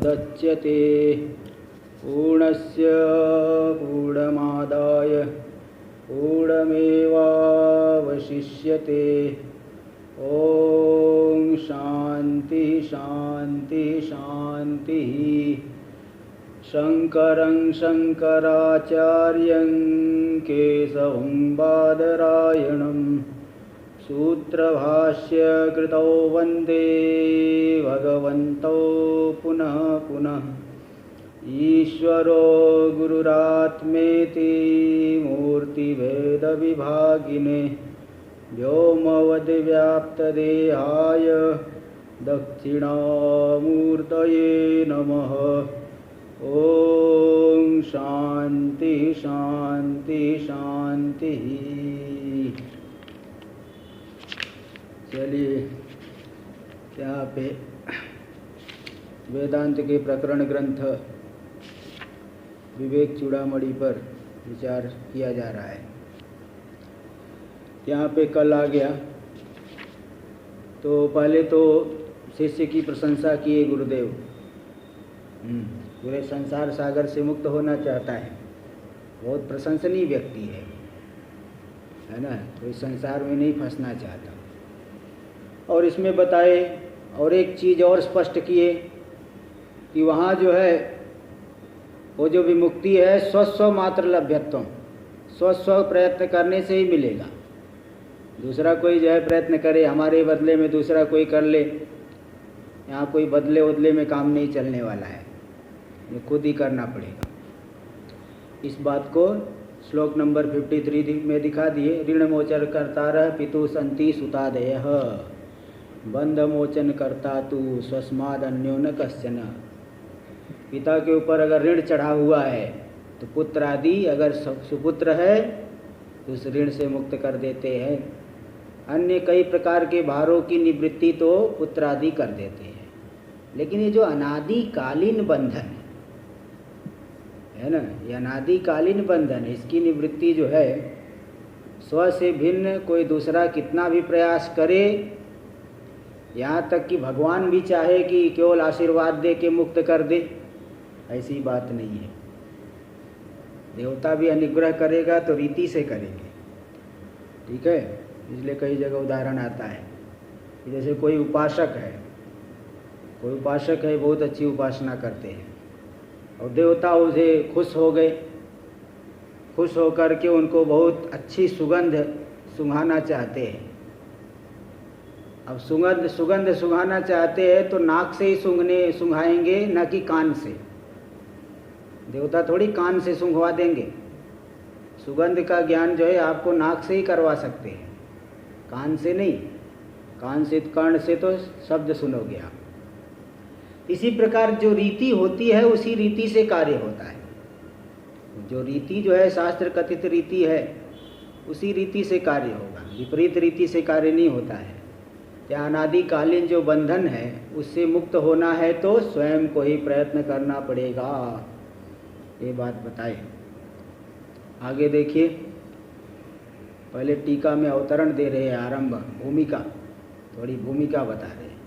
पूर्णमेवावशिष्यते पूर्णस्य पूर्णमादाय पूर्णमेवावशिष्यते। ओम शांति शांति शांति। शंकरं शंकराचार्यं केशवं बादरायणं सूत्रभाष्य कृतौ वन्दे भगवन्तौ पुनः पुनः। ईश्वरो गुरुरात्मेति मूर्तिभेदविभागिने व्योमवद्व्याप्तदेहाय दक्षिणामूर्तये नमः। ओम शांति शांति शांति। चलिए यहाँ पे वेदांत के प्रकरण ग्रंथ विवेक चूड़ामणि पर विचार किया जा रहा है। यहाँ पे कल आ गया तो पहले तो शिष्य की प्रशंसा किए गुरुदेव। पूरे संसार सागर से मुक्त होना चाहता है, बहुत प्रशंसनीय व्यक्ति है ना, कोई संसार में नहीं फंसना चाहता। और इसमें बताए और एक चीज़ और स्पष्ट किए कि वहाँ जो है वो जो विमुक्ति है स्वस्व मात्र लभ्यत्वम, स्वस्व प्रयत्न करने से ही मिलेगा। दूसरा कोई जो है प्रयत्न करे हमारे बदले में, दूसरा कोई कर ले, यहाँ कोई बदले उदले में काम नहीं चलने वाला है, ये खुद ही करना पड़ेगा। इस बात को श्लोक नंबर 53 में दिखा दिए। ऋण मोचन करता रह पितु संति सुतादयः, बंध मोचन करता तू स्वस्माद अन्यो न कश्चन। पिता के ऊपर अगर ऋण चढ़ा हुआ है तो पुत्र आदि अगर सुपुत्र है तो उस ऋण से मुक्त कर देते हैं। अन्य कई प्रकार के भारों की निवृत्ति तो पुत्र आदि कर देते हैं, लेकिन ये जो अनादिकालीन बंधन है ना, ये अनादिकालीन बंधन, इसकी निवृत्ति जो है स्व से भिन्न कोई दूसरा कितना भी प्रयास करे, यहाँ तक कि भगवान भी चाहे कि केवल आशीर्वाद दे के मुक्त कर दे, ऐसी बात नहीं है। देवता भी अनुग्रह करेगा तो रीति से करेंगे, ठीक है। इसलिए कई जगह उदाहरण आता है कि जैसे कोई उपासक है, बहुत अच्छी उपासना करते हैं और देवता उसे खुश हो गए, खुश होकर के उनको बहुत अच्छी सुगंध सुंघाना चाहते हैं। अब सुगंध सुंघाना चाहते हैं तो नाक से ही सुंघाएंगे, न कि कान से। देवता थोड़ी कान से सुंघवा देंगे। सुगंध का ज्ञान जो है आपको नाक से ही करवा सकते हैं, कान से नहीं। कर्ण से तो शब्द सुनोगे आप। इसी प्रकार जो रीति होती है उसी रीति से कार्य होता है। जो रीति जो है शास्त्र कथित रीति है उसी रीति से कार्य होगा, विपरीत रीति से कार्य नहीं होता है। या अनादिकालीन जो बंधन है उससे मुक्त होना है तो स्वयं को ही प्रयत्न करना पड़ेगा, ये बात बताए। आगे देखिए, पहले टीका में अवतरण दे रहे हैं, आरंभ भूमिका, थोड़ी भूमिका बता रहे हैं।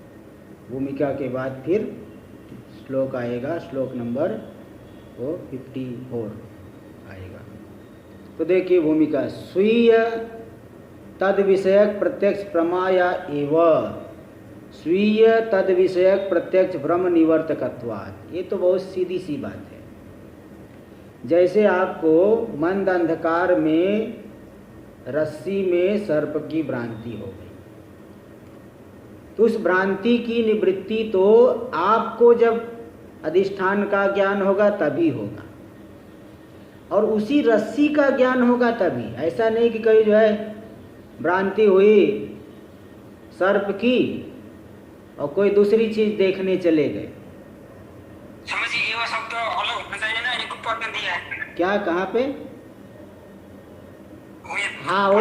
भूमिका के बाद फिर श्लोक आएगा, श्लोक नंबर 54 आएगा। तो देखिए भूमिका, स्वीय तद विषयक प्रत्यक्ष प्रमाया एव स्वीय तद विषयक प्रत्यक्ष भ्रम निवर्तकत्वात्। ये तो बहुत सीधी सी बात है। जैसे आपको मंद अंधकार में रस्सी में सर्प की भ्रांति हो गई, तो उस भ्रांति की निवृत्ति तो आपको जब अधिष्ठान का ज्ञान होगा तभी होगा, और उसी रस्सी का ज्ञान होगा तभी। ऐसा नहीं कि कहीं जो है भ्रांति हुई सर्प की और कोई दूसरी चीज देखने चले गए। समझिए ये शब्द अलग होना चाहिए ना, इनको पढ़ दिया है क्या, कहाँ पे? हाँ वो,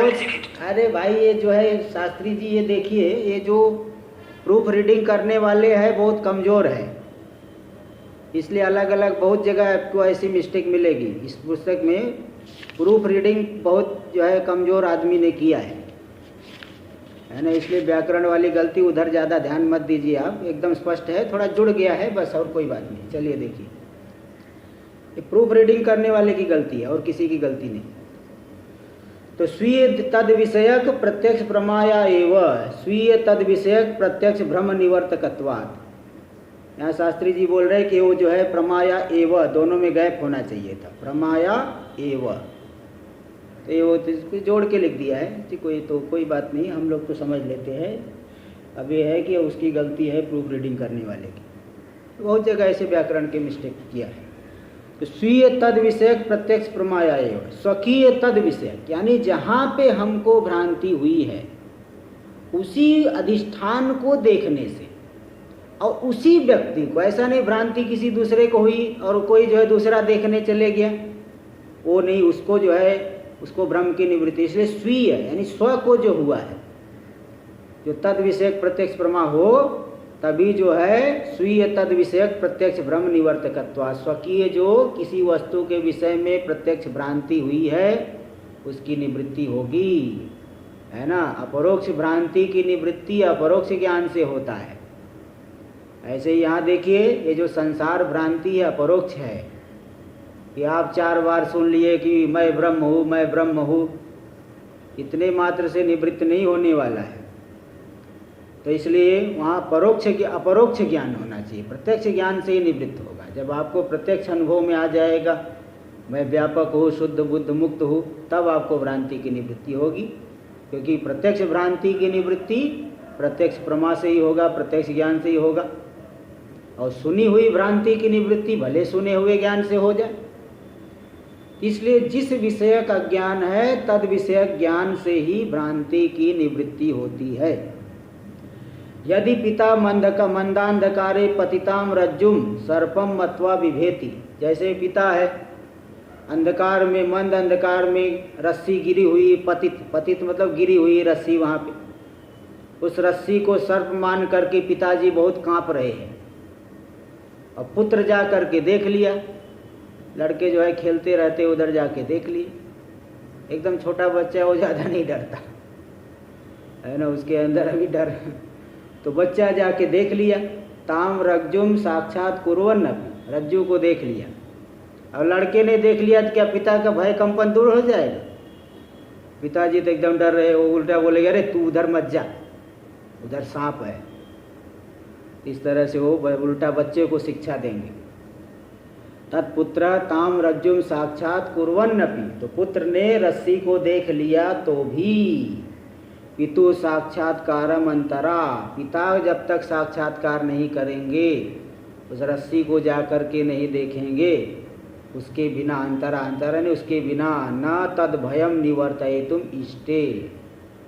अरे भाई ये जो है शास्त्री जी, ये देखिए, ये जो प्रूफ रीडिंग करने वाले हैं बहुत कमज़ोर है, इसलिए अलग अलग बहुत जगह आपको ऐसी मिस्टेक मिलेगी। इस पुस्तक में प्रूफ रीडिंग बहुत जो है कमज़ोर आदमी ने किया है है ना, इसलिए व्याकरण वाली गलती उधर ज़्यादा ध्यान मत दीजिए आप, एकदम स्पष्ट है, थोड़ा जुड़ गया है बस, और कोई बात नहीं। चलिए देखिए, ये प्रूफ रीडिंग करने वाले की गलती है और किसी की गलती नहीं। तो स्वीय तद विषयक प्रत्यक्ष प्रमाया एव स्वीय तद विषयक प्रत्यक्ष भ्रम निवर्तकत्वात्। यहाँ शास्त्री जी बोल रहे हैं कि वो जो है प्रमाया एव, दोनों में गैप होना चाहिए था, प्रमाया एव, तो ये वो इसको जोड़ के लिख दिया है कि कोई बात नहीं, हम लोग तो समझ लेते हैं। अब ये है कि उसकी गलती है प्रूफ रीडिंग करने वाले की, बहुत जगह ऐसे व्याकरण के मिस्टेक किया है। तो स्वीय तद विषयक प्रत्यक्ष प्रमाया एवं स्वकीय तद विषयक, यानी जहाँ पे हमको भ्रांति हुई है उसी अधिष्ठान को देखने से और उसी व्यक्ति को, ऐसा नहीं भ्रांति किसी दूसरे को हुई और कोई जो है दूसरा देखने चले गया, वो नहीं, उसको जो है उसको भ्रम की निवृत्ति। इसलिए स्वीय यानी स्व को जो हुआ है, जो तद विषयक प्रत्यक्ष प्रमा हो, तभी जो है स्वीय तद विषयक प्रत्यक्ष भ्रम निवर्तकत्वा, स्वकीय जो किसी वस्तु के विषय में प्रत्यक्ष भ्रांति हुई है उसकी निवृत्ति होगी, है ना। अपरोक्ष भ्रांति की निवृत्ति अपरोक्ष ज्ञान से होता है। ऐसे ही यहाँ देखिए, ये जो संसार भ्रांति है अपरोक्ष है, कि आप 4 बार सुन लिए कि मैं ब्रह्म हूँ, मैं ब्रह्म हूँ, इतने मात्र से निवृत्त नहीं होने वाला है। तो इसलिए वहाँ अपरोक्ष ज्ञान होना चाहिए, प्रत्यक्ष ज्ञान से ही निवृत्त होगा। जब आपको प्रत्यक्ष अनुभव में आ जाएगा मैं व्यापक हूँ, शुद्ध बुद्ध मुक्त हूँ, तब आपको भ्रांति की निवृत्ति होगी, क्योंकि प्रत्यक्ष भ्रांति की निवृत्ति प्रत्यक्ष प्रमा से ही होगा, प्रत्यक्ष ज्ञान से ही होगा। और सुनी हुई भ्रांति की निवृत्ति भले सुने हुए ज्ञान से हो जाए। इसलिए जिस विषय का ज्ञान है तद विषयक ज्ञान से ही भ्रांति की निवृत्ति होती है। यदि पिता मंदांधकारे पतिताम रज्जुम सर्पम मत्वा विभेति, जैसे पिता है अंधकार में, मंद अंधकार में रस्सी गिरी हुई, पतित मतलब गिरी हुई रस्सी, वहाँ पे उस रस्सी को सर्प मान करके पिताजी बहुत कांप रहे हैं, और पुत्र जा करके देख लिया, लड़के जो है खेलते रहते उधर जाके देख लिए, एकदम छोटा बच्चा वो ज़्यादा नहीं डरता है ना, उसके अंदर अभी डर, तो बच्चा जाके देख लिया, ताम रज्जुम साक्षात कुर्वन्, रज्जू को देख लिया। और लड़के ने देख लिया तो क्या पिता का भय कंपन दूर हो जाएगा? पिताजी तो एकदम डर रहे, वो उल्टा बोलेगा अरे तू उधर मत जा, उधर सांप है। इस तरह से वो उल्टा बच्चे को शिक्षा देंगे। तत्पुत्र ताम रज्जुम साक्षात कुर्वन्नपि, तो पुत्र ने रस्सी को देख लिया तो भी पितु साक्षात्कारम अंतरा, पिता जब तक साक्षात्कार नहीं करेंगे, उस रस्सी को जा कर के नहीं देखेंगे, उसके बिना अंतरा ने उसके बिना न तद भयम निवर्तयितुम इष्टे,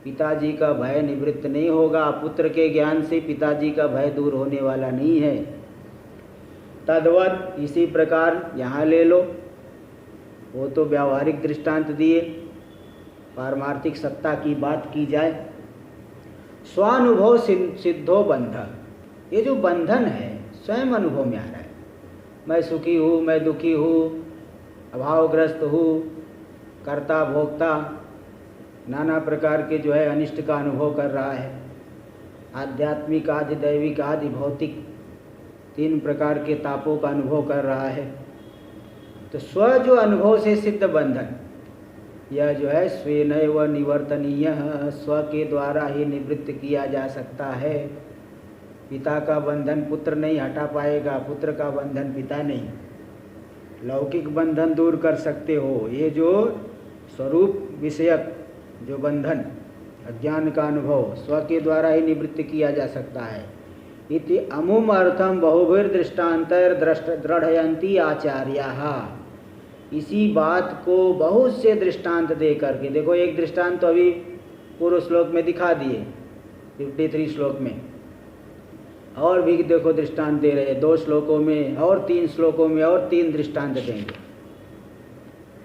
पिताजी का भय निवृत्त नहीं होगा। पुत्र के ज्ञान से पिताजी का भय दूर होने वाला नहीं है। तद्वत इसी प्रकार यहाँ ले लो, वो तो व्यावहारिक दृष्टांत दिए, पारमार्थिक सत्ता की बात की जाए। स्वानुभव सिद्धो बंधन, ये जो बंधन है स्वयं अनुभव में आ रहा है। मैं सुखी हूँ, मैं दुखी हूँ, अभावग्रस्त हूँ, कर्ता भोक्ता, नाना प्रकार के जो है अनिष्ट का अनुभव कर रहा है। आध्यात्मिक आदि दैविक आदि भौतिक 3 प्रकार के तापों का अनुभव कर रहा है। तो स्व जो अनुभव से सिद्ध बंधन, यह जो है स्वेनैव निवर्तनीय, स्व के द्वारा ही निवृत्त किया जा सकता है। पिता का बंधन पुत्र नहीं हटा पाएगा, पुत्र का बंधन पिता नहीं। लौकिक बंधन दूर कर सकते हो, ये जो स्वरूप विषयक जो बंधन अज्ञान का अनुभव स्व के द्वारा ही निवृत्त किया जा सकता है। इति अमुम अर्थम बहुभिर्दृष्टान्तर दृढ़यन्ति आचार्याः, इसी बात को बहुत से दृष्टांत दे करके, देखो एक दृष्टांत तो अभी पूर्व श्लोक में दिखा दिए 53 श्लोक में, और भी देखो दृष्टांत दे रहे 2 श्लोकों में और 3 श्लोकों में और 3 दृष्टांत देंगे।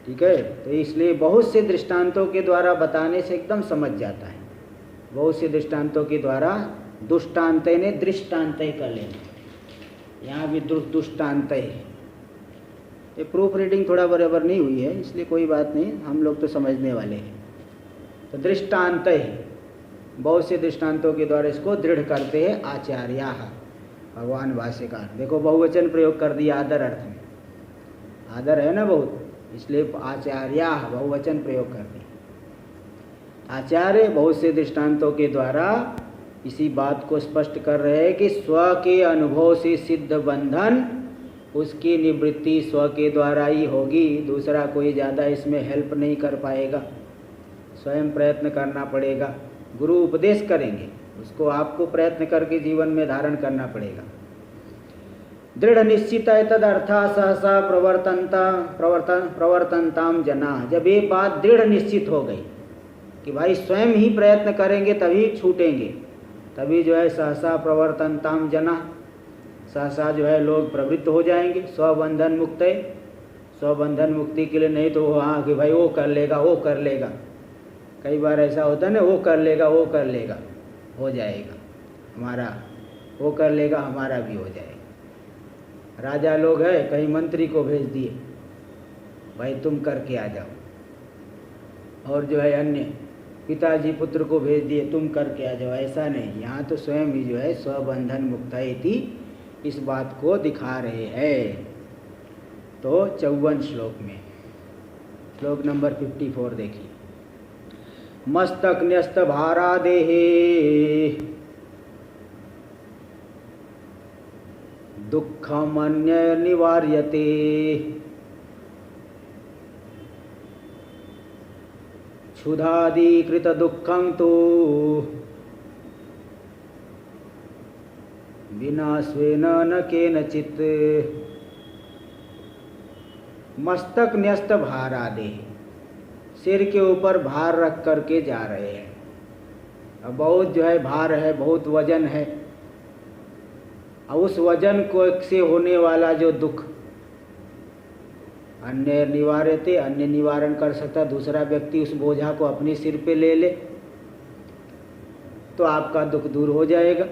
ठीक है, तो इसलिए बहुत से दृष्टांतों के द्वारा बताने से एकदम समझ जाता है। बहुत से दृष्टांतों के द्वारा, दुष्टांत ने दृष्टांत कर लेना, यहाँ भी दुष्टांत है। ये प्रूफ रीडिंग थोड़ा बराबर नहीं हुई है, इसलिए कोई बात नहीं, हम लोग तो समझने वाले हैं। तो दृष्टांत है, बहुत से दृष्टांतों के द्वारा इसको दृढ़ करते हैं आचार्या। भगवान भाष्यकार देखो बहुवचन प्रयोग कर दिया आदर अर्थ में, आदर है ना बहुत, इसलिए आचार्या बहुवचन प्रयोग कर दिया। आचार्य बहुत से दृष्टांतों के द्वारा इसी बात को स्पष्ट कर रहे हैं कि स्व के अनुभव से सिद्ध बंधन उसकी निवृत्ति स्व के द्वारा ही होगी, दूसरा कोई ज़्यादा इसमें हेल्प नहीं कर पाएगा, स्वयं प्रयत्न करना पड़ेगा। गुरु उपदेश करेंगे, उसको आपको प्रयत्न करके जीवन में धारण करना पड़ेगा। दृढ़ निश्चित है तद अर्था सहसा प्रवर्तनताम जना। जब ये बात दृढ़ निश्चित हो गई कि भाई स्वयं ही प्रयत्न करेंगे तभी छूटेंगे, तभी जो है सहसा प्रवर्तनताम जना, सहसा जो है लोग प्रवृत्त हो जाएंगे। स्वबंधन मुक्त है, स्वबंधन मुक्ति के लिए नहीं तो हाँ कि भाई वो कर लेगा वो कर लेगा, कई बार ऐसा होता है ना, वो कर लेगा वो कर लेगा, हो जाएगा हमारा, वो कर लेगा हमारा भी हो जाएगा। राजा लोग है कहीं मंत्री को भेज दिए, भाई तुम करके आ जाओ, और जो है अन्य पिताजी पुत्र को भेज दिए तुम करके आ जाओ, ऐसा नहीं। यहाँ तो स्वयं ही जो है स्वबंधन मुक्त इति इस बात को दिखा रहे हैं। तो 54 श्लोक में, श्लोक नंबर 54 देखिए। मस्तक न्यस्त भारा देहे दुःखमन्य निवार्यते क्षुधादिकृत दुःखं तु विना स्वेन न केनचित्। मस्तक न्यस्त भारा देहे, सिर के ऊपर भार रख करके जा रहे हैं। अब बहुत जो है भार है, बहुत वजन है, और उस वजन को से होने वाला जो दुख अन्य निवारते, अन्य निवारण कर सकता, दूसरा व्यक्ति उस बोझा को अपने सिर पे ले ले तो आपका दुख दूर हो जाएगा।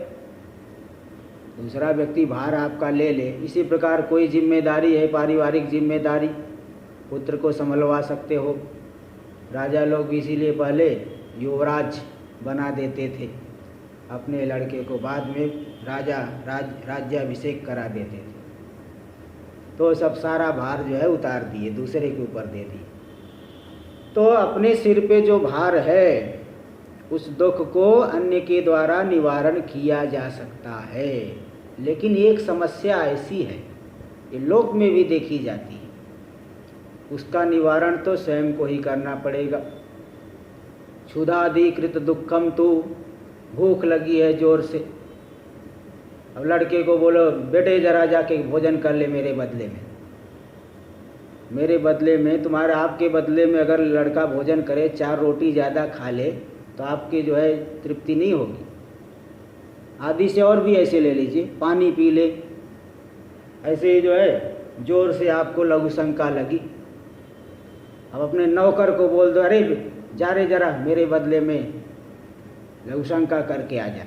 दूसरा व्यक्ति भार आपका ले ले, इसी प्रकार कोई जिम्मेदारी है, पारिवारिक जिम्मेदारी, पुत्र को संभलवा सकते हो। राजा लोग भी इसीलिए पहले युवराज बना देते थे अपने लड़के को, बाद में राज्याभिषेक करा देते थे। तो सब सारा भार जो है उतार दिए, दूसरे के ऊपर दे दिए। तो अपने सिर पे जो भार है उस दुख को अन्य के द्वारा निवारण किया जा सकता है, लेकिन एक समस्या ऐसी है, ये लोक में भी देखी जाती है, उसका निवारण तो स्वयं को ही करना पड़ेगा। क्षुधादिकृत दुःखम तु, भूख लगी है जोर से, अब लड़के को बोलो बेटे जरा जाके भोजन कर ले मेरे बदले में, मेरे बदले में, तुम्हारे आपके बदले में अगर लड़का भोजन करे, 4 रोटी ज़्यादा खा ले तो आपकी जो है तृप्ति नहीं होगी। आदि से और भी ऐसे ले लीजिए, पानी पी ले, ऐसे ही जो है जोर से आपको लघु शंका लगी, अब अपने नौकर को बोल दो अरे जा रे जरा मेरे बदले में लघु शंका करके आ जा,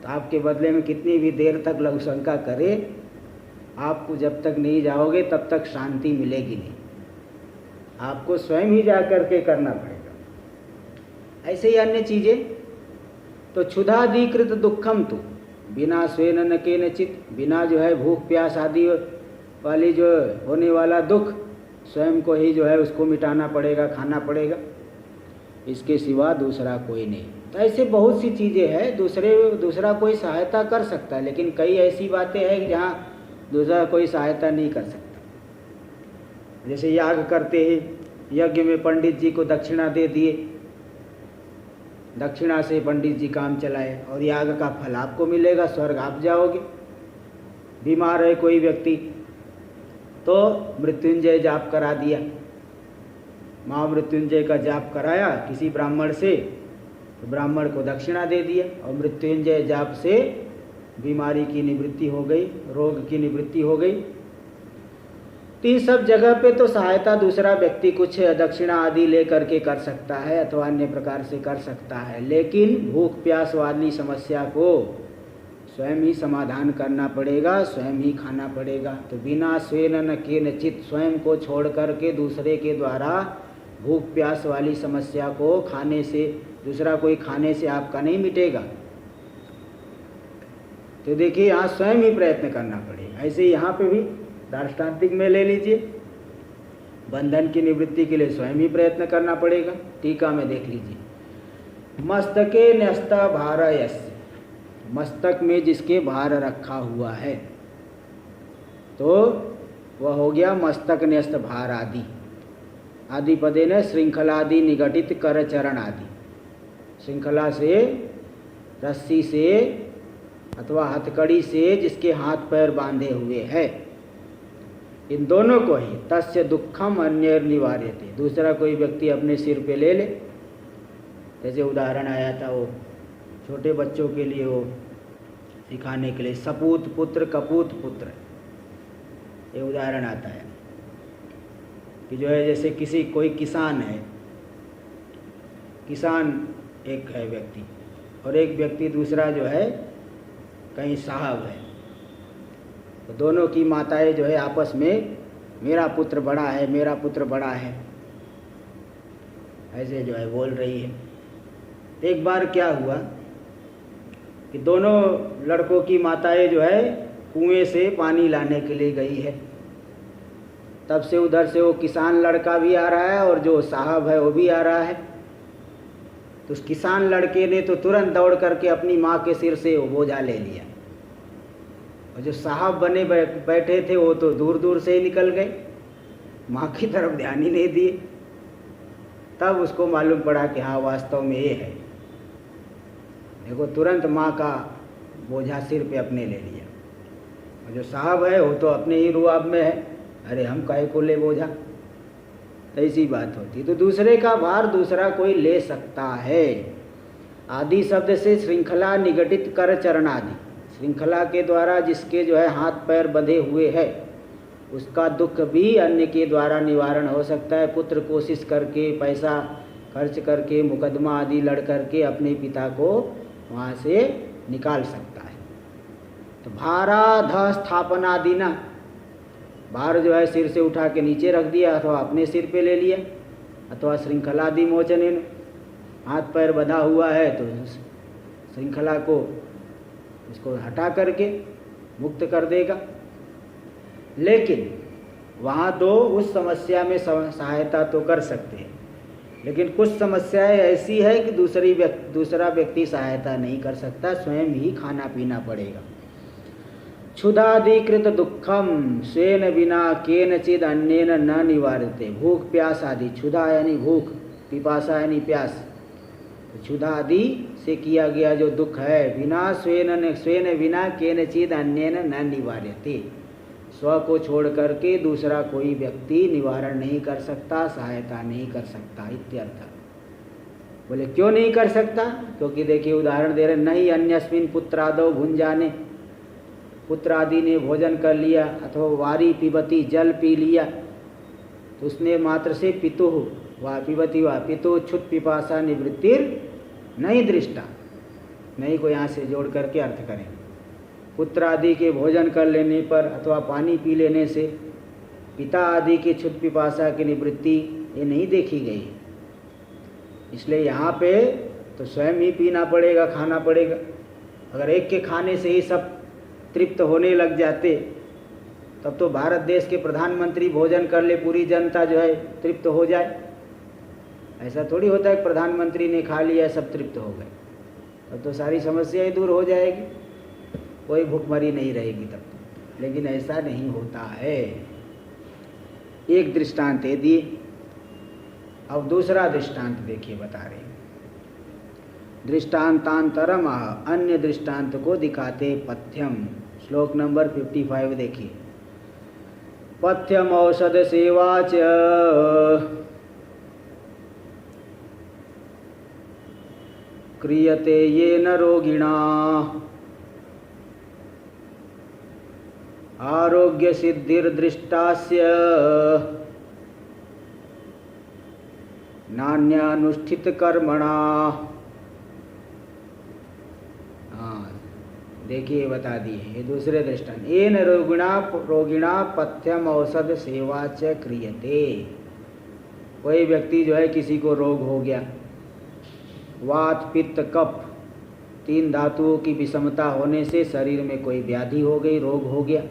तो आपके बदले में कितनी भी देर तक लघु शंका करे, आपको जब तक नहीं जाओगे तब तक शांति मिलेगी नहीं, आपको स्वयं ही जा करके करना पड़ेगा। ऐसे ही अन्य चीज़ें, तो क्षुधादिकृत दुःखम तु बिना स्वेन न केनचित्, बिना जो है भूख प्यास आदि वाली जो होने वाला दुख स्वयं को ही जो है उसको मिटाना पड़ेगा, खाना पड़ेगा, इसके सिवा दूसरा कोई नहीं। तो ऐसे बहुत सी चीज़ें हैं, दूसरा कोई सहायता कर सकता है, लेकिन कई ऐसी बातें हैं जहाँ दूसरा कोई सहायता नहीं कर सकता। जैसे याग करते हैं, यज्ञ में पंडित जी को दक्षिणा दे दिए, दक्षिणा से पंडित जी काम चलाए और याग का फल आपको मिलेगा, स्वर्ग आप जाओगे। बीमार है कोई व्यक्ति तो मृत्युंजय जाप करा दिया, महामृत्युंजय का जाप कराया किसी ब्राह्मण से, तो ब्राह्मण को दक्षिणा दे दिया और मृत्युंजय जाप से बीमारी की निवृत्ति हो गई, रोग की निवृत्ति हो गई। तो इन सब जगह पे तो सहायता दूसरा व्यक्ति कुछ दक्षिणा आदि ले करके कर सकता है अथवा अन्य प्रकार से कर सकता है, लेकिन भूख प्यास वाली समस्या को स्वयं ही समाधान करना पड़ेगा, स्वयं ही खाना पड़ेगा। तो बिना स्वेन न केनचित्, स्वयं को छोड़ करके दूसरे के द्वारा भूख प्यास वाली समस्या को खाने से दूसरा कोई खाने से आपका नहीं मिटेगा। तो देखिए यहाँ स्वयं ही प्रयत्न करना पड़ेगा। ऐसे यहाँ पे भी दार्ष्टान्तिक में ले लीजिए, बंधन की निवृत्ति के लिए स्वयं ही प्रयत्न करना पड़ेगा। टीका में देख लीजिए, मस्तके न्यस्त भार यस्य, मस्तक में जिसके भार रखा हुआ है तो वह हो गया मस्तक न्यस्त भार आदि। आदि पदे ने श्रृंखलादि निगटित कर चरण आदि, श्रृंखला से, रस्सी से अथवा हथकड़ी से जिसके हाथ पैर बांधे हुए है, इन दोनों को ही तस्य दुखम अन्य निवार्यते, दूसरा कोई व्यक्ति अपने सिर पे ले ले। जैसे उदाहरण आया था वो छोटे बच्चों के लिए वो सिखाने के लिए सपूत पुत्र कपूत पुत्र, ये उदाहरण आता है कि जो है जैसे किसी कोई किसान है, किसान एक है व्यक्ति और एक व्यक्ति दूसरा जो है कहीं साहब है, तो दोनों की माताएं जो है आपस में मेरा पुत्र बड़ा है, मेरा पुत्र बड़ा है, ऐसे जो है बोल रही है। एक बार क्या हुआ कि दोनों लड़कों की माताएं जो है कुएं से पानी लाने के लिए गई है। तब से उधर से वो किसान लड़का भी आ रहा है और जो साहब है वो भी आ रहा है। तो उस किसान लड़के ने तो तुरंत दौड़ करके अपनी माँ के सिर से वो बोझा ले लिया, और जो साहब बने बैठे थे वो तो दूर दूर से ही निकल गए, माँ की तरफ ध्यान ही नहीं दिए। तब उसको मालूम पड़ा कि हाँ वास्तव में ये है, देखो तुरंत माँ का बोझा सिर पे अपने ले लिया, और जो साहब है वो तो अपने ही रुआब में है, अरे हम काहे को ले बोझा। ऐसी बात होती। तो दूसरे का भार दूसरा कोई ले सकता है। आदि शब्द से श्रृंखला निगटित कर चरण आदि, श्रृंखला के द्वारा जिसके जो है हाथ पैर बंधे हुए है उसका दुख भी अन्य के द्वारा निवारण हो सकता है। पुत्र कोशिश करके, पैसा खर्च करके, मुकदमा आदि लड़ करके अपने पिता को वहाँ से निकाल सकता है। तो भाराध स्थापनादि ना, भार जो है सिर से उठा के नीचे रख दिया अथवा अपने सिर पे ले लिया, अथवा श्रृंखलादि मोचने, हाथ पैर बंधा हुआ है तो श्रृंखला को उसको हटा करके मुक्त कर देगा। लेकिन वहाँ तो उस समस्या में सहायता तो कर सकते हैं, लेकिन कुछ समस्याएं ऐसी है कि दूसरा व्यक्ति सहायता नहीं कर सकता, स्वयं ही खाना पीना पड़ेगा। क्षुधाधिकृत दुखम स्वेन बिना केनचिद अन्येन न निवार्यते, भूख प्यास आदि, क्षुधा यानी भूख, पिपासा यानी प्यास, तो क्षुधा आदि से किया गया जो दुख है, बिना स्वेन बिना केनचिद अन्येन न निवार्यते, स्व को छोड़ करके दूसरा कोई व्यक्ति निवारण नहीं कर सकता, सहायता नहीं कर सकता इत्यर्थ। बोले क्यों नहीं कर सकता? क्योंकि देखिए उदाहरण दे रहे, नहीं अन्यस्मिन पुत्रादौ भुंजाने, पुत्र आदि ने भोजन कर लिया अथवा वारी पिबती जल पी लिया, तो उसने मात्र से पितुः वा पिबती वा पितुः क्षुत पिपासा निवृत्तिर नहीं दृष्टा, नहीं को यहाँ से जोड़ करके अर्थ करें। पुत्र आदि के भोजन कर लेने पर अथवा पानी पी लेने से पिता आदि की क्षुत पिपासा की निवृत्ति ये नहीं देखी गई, इसलिए यहाँ पे तो स्वयं ही पीना पड़ेगा, खाना पड़ेगा। अगर एक के खाने से ही सब तृप्त होने लग जाते तब तो भारत देश के प्रधानमंत्री भोजन कर ले, पूरी जनता जो है तृप्त हो जाए। ऐसा थोड़ी होता है कि प्रधानमंत्री ने खा लिया सब तृप्त हो गए, तब तो सारी समस्याएं दूर हो जाएगी, कोई भूखमरी नहीं रहेगी तब तो। लेकिन ऐसा नहीं होता है। एक दृष्टांत दे दिए, अब दूसरा दृष्टांत देखिए बता रहे हैं। दृष्टांतांतरम अन्य दृष्टांत को दिखाते पथ्यम, श्लोक नंबर 55 देखिए। पथ्यम औषध सेवा च क्रियते येन रोगिणा आरोग्य सिद्धिर्दृष्टास्य नान्यानुष्ठित कर्मणा। देखिए बता दिए ये दूसरे दृष्टांत। येन रोगिणा पथ्यम औषध सेवा च क्रियते, कोई व्यक्ति जो है किसी को रोग हो गया, वात पित्त कफ 3 धातुओं की विषमता होने से शरीर में कोई व्याधि हो गई, रोग हो गया।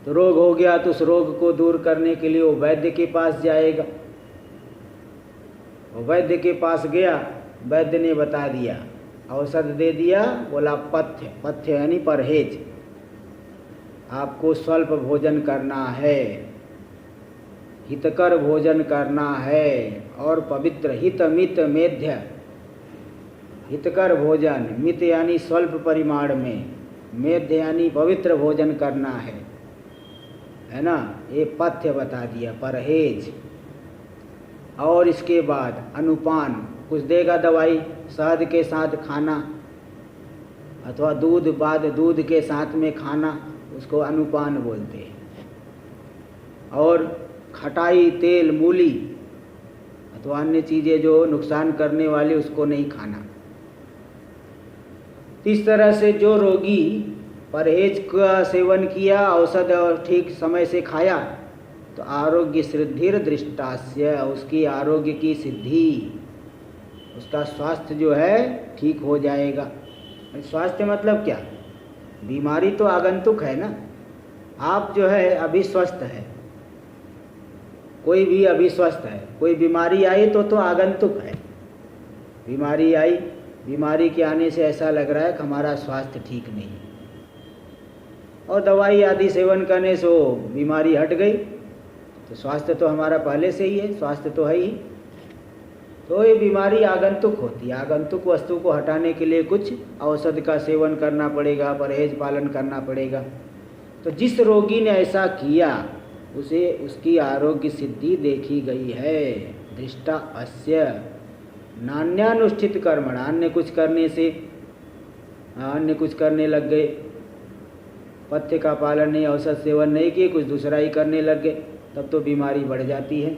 तो रोग हो गया तो उस रोग को दूर करने के लिए वो वैद्य के पास जाएगा। वो वैद्य के पास गया, वैद्य ने बता दिया, औषध दे दिया, बोला पथ्य, पथ्य यानी परहेज, आपको स्वल्प भोजन करना है, हितकर भोजन करना है और पवित्र, हित मित मेध्य, हितकर भोजन, मित यानी स्वल्प परिमाण में, मेध्य यानी पवित्र भोजन करना है ना। ये पथ्य बता दिया, परहेज। और इसके बाद अनुपान, कुछ देगा दवाई, शहद के साथ खाना अथवा दूध के साथ में खाना, उसको अनुपान बोलते हैं। और खटाई, तेल, मूली अथवा अन्य चीज़ें जो नुकसान करने वाली, उसको नहीं खाना। इस तरह से जो रोगी परहेज का सेवन किया, औषध और ठीक समय से खाया, तो आरोग्य सिद्धिर दृष्टास्य, उसकी आरोग्य की सिद्धि, उसका स्वास्थ्य जो है ठीक हो जाएगा। स्वास्थ्य मतलब क्या? बीमारी तो आगंतुक है ना। आप जो है अभी स्वस्थ है, कोई भी अभी स्वस्थ है, कोई बीमारी आई तो आगंतुक है। बीमारी आई, बीमारी के आने से ऐसा लग रहा है कि हमारा स्वास्थ्य ठीक नहीं है, और दवाई आदि सेवन करने से वो बीमारी हट गई, तो स्वास्थ्य तो हमारा पहले से ही है, स्वास्थ्य तो है ही। तो ये बीमारी आगंतुक होती है। आगंतुक वस्तु को हटाने के लिए कुछ औषधि का सेवन करना पड़ेगा, परहेज पालन करना पड़ेगा। तो जिस रोगी ने ऐसा किया, उसे उसकी आरोग्य सिद्धि देखी गई है। दृष्टा अस्य नान्यानुष्ठित कर्मण, अन्य कुछ करने से, अन्य कुछ करने लग गए, पथ्य का पालन नहीं, औषध सेवन नहीं किए, कुछ दूसरा ही करने लग गए, तब तो बीमारी बढ़ जाती है।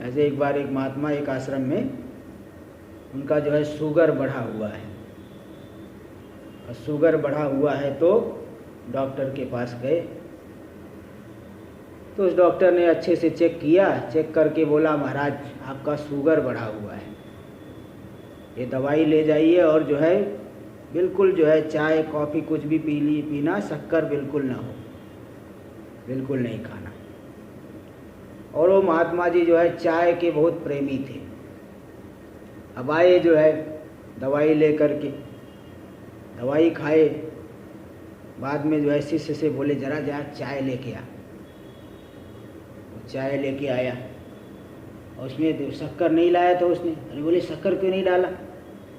ऐसे एक बार एक महात्मा एक आश्रम में, उनका जो है शुगर बढ़ा हुआ है, और शुगर बढ़ा हुआ है तो डॉक्टर के पास गए। तो उस डॉक्टर ने अच्छे से चेक किया, चेक करके बोला, महाराज आपका शुगर बढ़ा हुआ है, ये दवाई ले जाइए, और जो है बिल्कुल जो है चाय कॉफ़ी कुछ भी पीना, शक्कर बिल्कुल ना हो, बिल्कुल नहीं खाना। और वो महात्मा जी जो है चाय के बहुत प्रेमी थे। अब आए जो है दवाई ले करके, दवाई खाए, बाद में जो है शिष्य से बोले, जरा जा चाय लेके आ। चाय लेके आया, और उसमें शक्कर नहीं लाया था उसने। अरे बोले शक्कर क्यों नहीं डाला?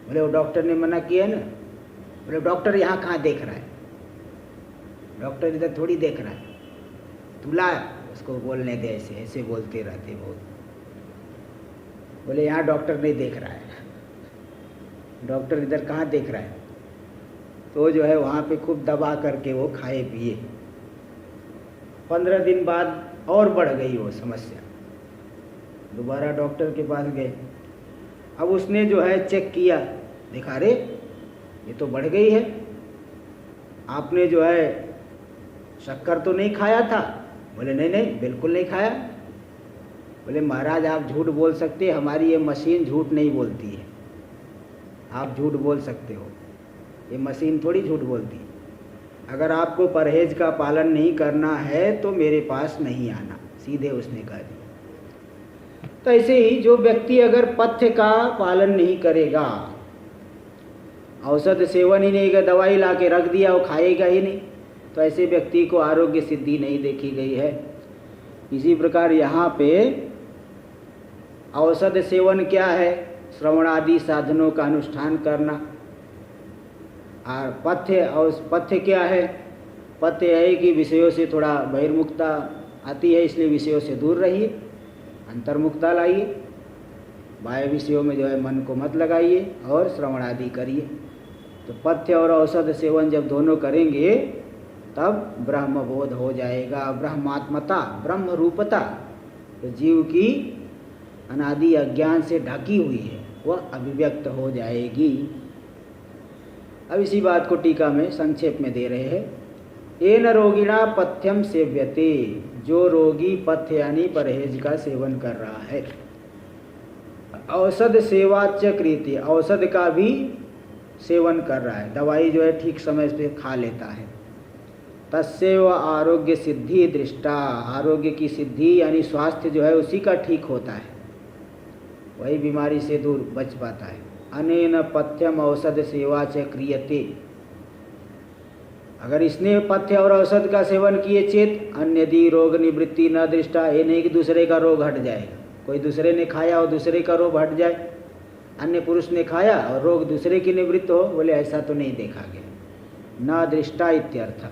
बोले वो डॉक्टर ने मना किया है ना। बोले डॉक्टर यहाँ कहाँ देख रहा है, डॉक्टर इधर थोड़ी देख रहा है, तू ला, उसको बोलने दे। ऐसे ऐसे बोलते रहते बहुत। बोले यहाँ डॉक्टर नहीं देख रहा है, डॉक्टर इधर कहाँ देख रहा है। तो जो है वहाँ पे खूब दबा करके वो खाए पिए। 15 दिन बाद और बढ़ गई वो समस्या, दोबारा डॉक्टर के पास गए। अब उसने जो है चेक किया, देखा अरे ये तो बढ़ गई है, आपने जो है शक्कर तो नहीं खाया था? बोले नहीं नहीं बिल्कुल नहीं खाया। बोले महाराज आप झूठ बोल सकते, हमारी ये मशीन झूठ नहीं बोलती है, आप झूठ बोल सकते हो, ये मशीन थोड़ी झूठ बोलती है। अगर आपको परहेज का पालन नहीं करना है तो मेरे पास नहीं आना, सीधे उसने कह दिया। तो ऐसे ही जो व्यक्ति अगर पथ्य का पालन नहीं करेगा, औषध सेवन ही नहीं, दवाई ला के रख दिया, वो खाएगा ही नहीं, तो ऐसे व्यक्ति को आरोग्य सिद्धि नहीं देखी गई है। इसी प्रकार यहाँ पे औषध सेवन क्या है? श्रवण आदि साधनों का अनुष्ठान करना। और पथ्य क्या है? पथ्य है कि विषयों से थोड़ा बहिर्मुखता आती है, इसलिए विषयों से दूर रहिए, अंतर्मुखता लाइए, बाह्य विषयों में जो है मन को मत लगाइए और श्रवण आदि करिए। तो पथ्य और औषध सेवन जब दोनों करेंगे तब ब्रह्म बोध हो जाएगा। ब्रह्मात्मता, ब्रह्म रूपता, तो जीव की अनादि अज्ञान से ढकी हुई है वह अभिव्यक्त हो जाएगी। अब इसी बात को टीका में संक्षेप में दे रहे हैं। येन रोगिणा पथ्यम सेव्यते, जो रोगी पथ्य यानी परहेज का सेवन कर रहा है। औषध सेवा च क्रियते, औषध का भी सेवन कर रहा है, दवाई जो है ठीक समय पे खा लेता है। तस्यैव आरोग्य सिद्धि दृष्टा, आरोग्य की सिद्धि यानी स्वास्थ्य जो है उसी का ठीक होता है, वही बीमारी से दूर बच पाता है। अनेन पथ्यम औषध सेवा च क्रियते, अगर इसने पथ्य और औषध का सेवन किए चेत अन्यदि रोग निवृत्ति न दृष्टा, ये नहीं कि दूसरे का रोग हट जाएगा, कोई दूसरे ने खाया और दूसरे का रोग हट जाए, अन्य पुरुष ने खाया और रोग दूसरे की निवृत्त हो, बोले ऐसा तो नहीं देखा गया। न दृष्टा इत्यर्थ।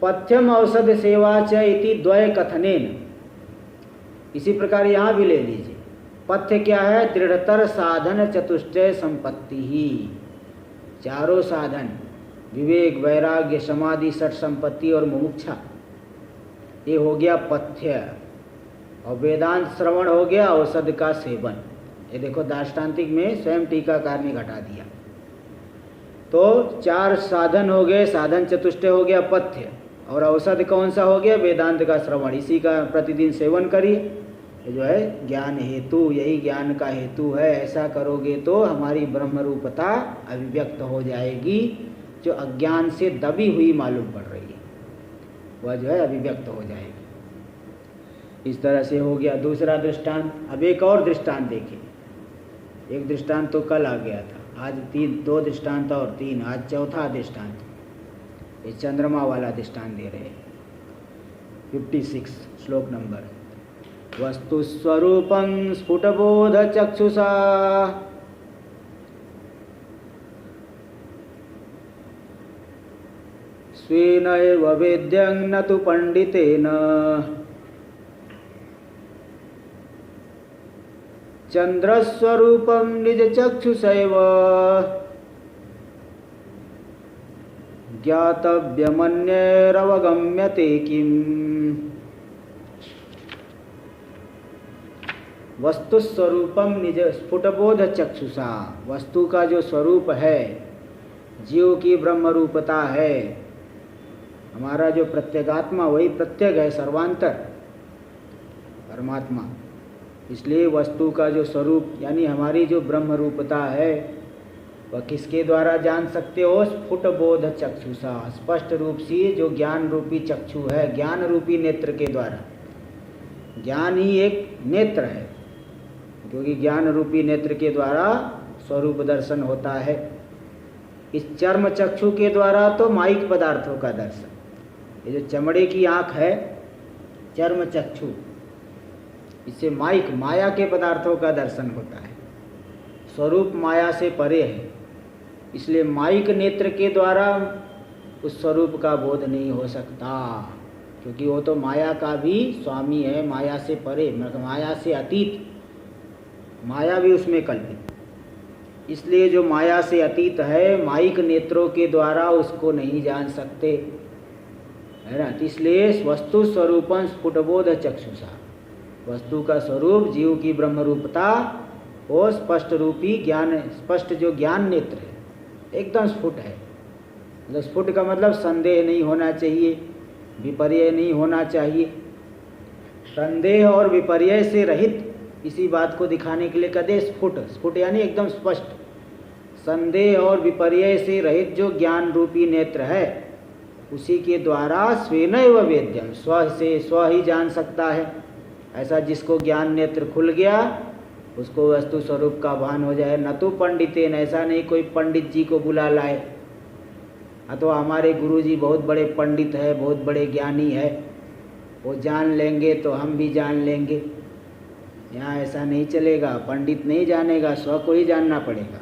पथ्यम औषध सेवा च इति द्वय कथनेन, इसी प्रकार यहाँ भी ले लीजिए। पथ्य क्या है? दृढ़तर साधन चतुष्टय संपत्ति ही, चारों साधन विवेक वैराग्य समाधि षट संपत्ति और मुमुक्षा, ये हो गया पथ्य। और वेदांत श्रवण हो गया औषध का सेवन। ये देखो दार्ष्टान्तिक में स्वयं टीकाकार ने घटा दिया। तो चार साधन हो गए, साधन चतुष्टय हो गया पथ्य, और औषध कौन सा हो गया? वेदांत का श्रवण, इसी का प्रतिदिन सेवन करिए, ये जो है ज्ञान हेतु, यही ज्ञान का हेतु है। ऐसा करोगे तो हमारी ब्रह्म रूपता अभिव्यक्त हो जाएगी, जो अज्ञान से दबी हुई मालूम पड़ रही है वह जो है अभिव्यक्त हो जाएगी। इस तरह से हो गया दूसरा दृष्टांत। अब एक और दृष्टांत देखें। एक दृष्टांत तो कल आ गया था, आज दो दृष्टांत और तीन, आज चौथा दृष्टांत। ये चंद्रमा वाला दृष्टांत दे रहे हैं। 56 श्लोक नंबर। वस्तु स्वरूपं स्फुटबोध चक्षुषा स्वेन एव वेद्यं न तु पंडितेन चंद्रस्वरूपं निजचक्षुषैव ज्ञातव्यमन्यैरवगम्यते किम्। वस्तु स्वरूपम निज स्फुटबोध चक्षुषा, वस्तु का जो स्वरूप है, जीव की ब्रह्म रूपता है, हमारा जो प्रत्यगात्मा वही प्रत्यग है, सर्वांतर परमात्मा। इसलिए वस्तु का जो स्वरूप यानी हमारी जो ब्रह्म रूपता है वह किसके द्वारा जान सकते हो? स्फुटबोध चक्षुषा, स्पष्ट रूप से जो ज्ञान रूपी चक्षु है, ज्ञान रूपी नेत्र के द्वारा। ज्ञान ही एक नेत्र है, क्योंकि ज्ञान रूपी नेत्र के द्वारा स्वरूप दर्शन होता है। इस चर्म चक्षु के द्वारा तो माइक पदार्थों का दर्शन, ये जो चमड़े की आँख है चर्म चक्षु, इससे माइक माया के पदार्थों का दर्शन होता है। स्वरूप माया से परे है, इसलिए माइक नेत्र के द्वारा उस स्वरूप का बोध नहीं हो सकता, क्योंकि वो तो माया का भी स्वामी है, माया से परे, माया से अतीत, माया भी उसमें कल्पित। इसलिए जो माया से अतीत है, माइक नेत्रों के द्वारा उसको नहीं जान सकते, है ना। इसलिए वस्तु स्वरूपं स्फुटबोध चक्षुषा, वस्तु का स्वरूप जीव की ब्रह्म रूपता, वो स्पष्ट रूपी ज्ञान, स्पष्ट जो ज्ञान नेत्र है एकदम स्फुट है। मतलब स्फुट का मतलब संदेह नहीं होना चाहिए, विपर्य नहीं होना चाहिए। संदेह और विपर्य से रहित, इसी बात को दिखाने के लिए कहते स्फुट। स्फुट यानी एकदम स्पष्ट, संदेह और विपर्य से रहित जो ज्ञान रूपी नेत्र है, उसी के द्वारा स्वेनैव वेद्यम, स्व से स्व ही जान सकता है। ऐसा जिसको ज्ञान नेत्र खुल गया उसको वस्तु स्वरूप का भान हो जाए। न तो पंडितेन, ऐसा नहीं कोई पंडित जी को बुला लाए, अथवा हमारे गुरु जी बहुत बड़े पंडित है, बहुत बड़े ज्ञानी है, वो जान लेंगे तो हम भी जान लेंगे। यहाँ ऐसा नहीं चलेगा, पंडित नहीं जानेगा, स्व को ही जानना पड़ेगा।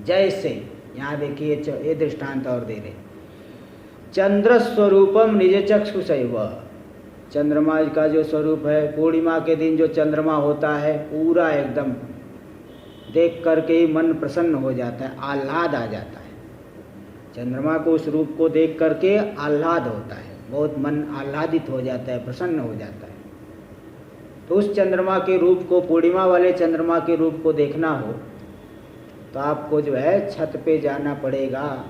जैसे यहाँ देखिए ये दृष्टांत और दे रहे, चंद्र स्वरूपम निज चक्षुषैव, चंद्रमा का जो स्वरूप है, पूर्णिमा के दिन जो चंद्रमा होता है पूरा एकदम देख करके ही मन प्रसन्न हो जाता है, आह्लाद आ जाता है। चंद्रमा को, उस रूप को देख करके आह्लाद होता है, बहुत मन आह्लादित हो जाता है, प्रसन्न हो जाता है। तो उस चंद्रमा के रूप को, पूर्णिमा वाले चंद्रमा के रूप को देखना हो तो आपको जो है छत पे जाना पड़ेगा।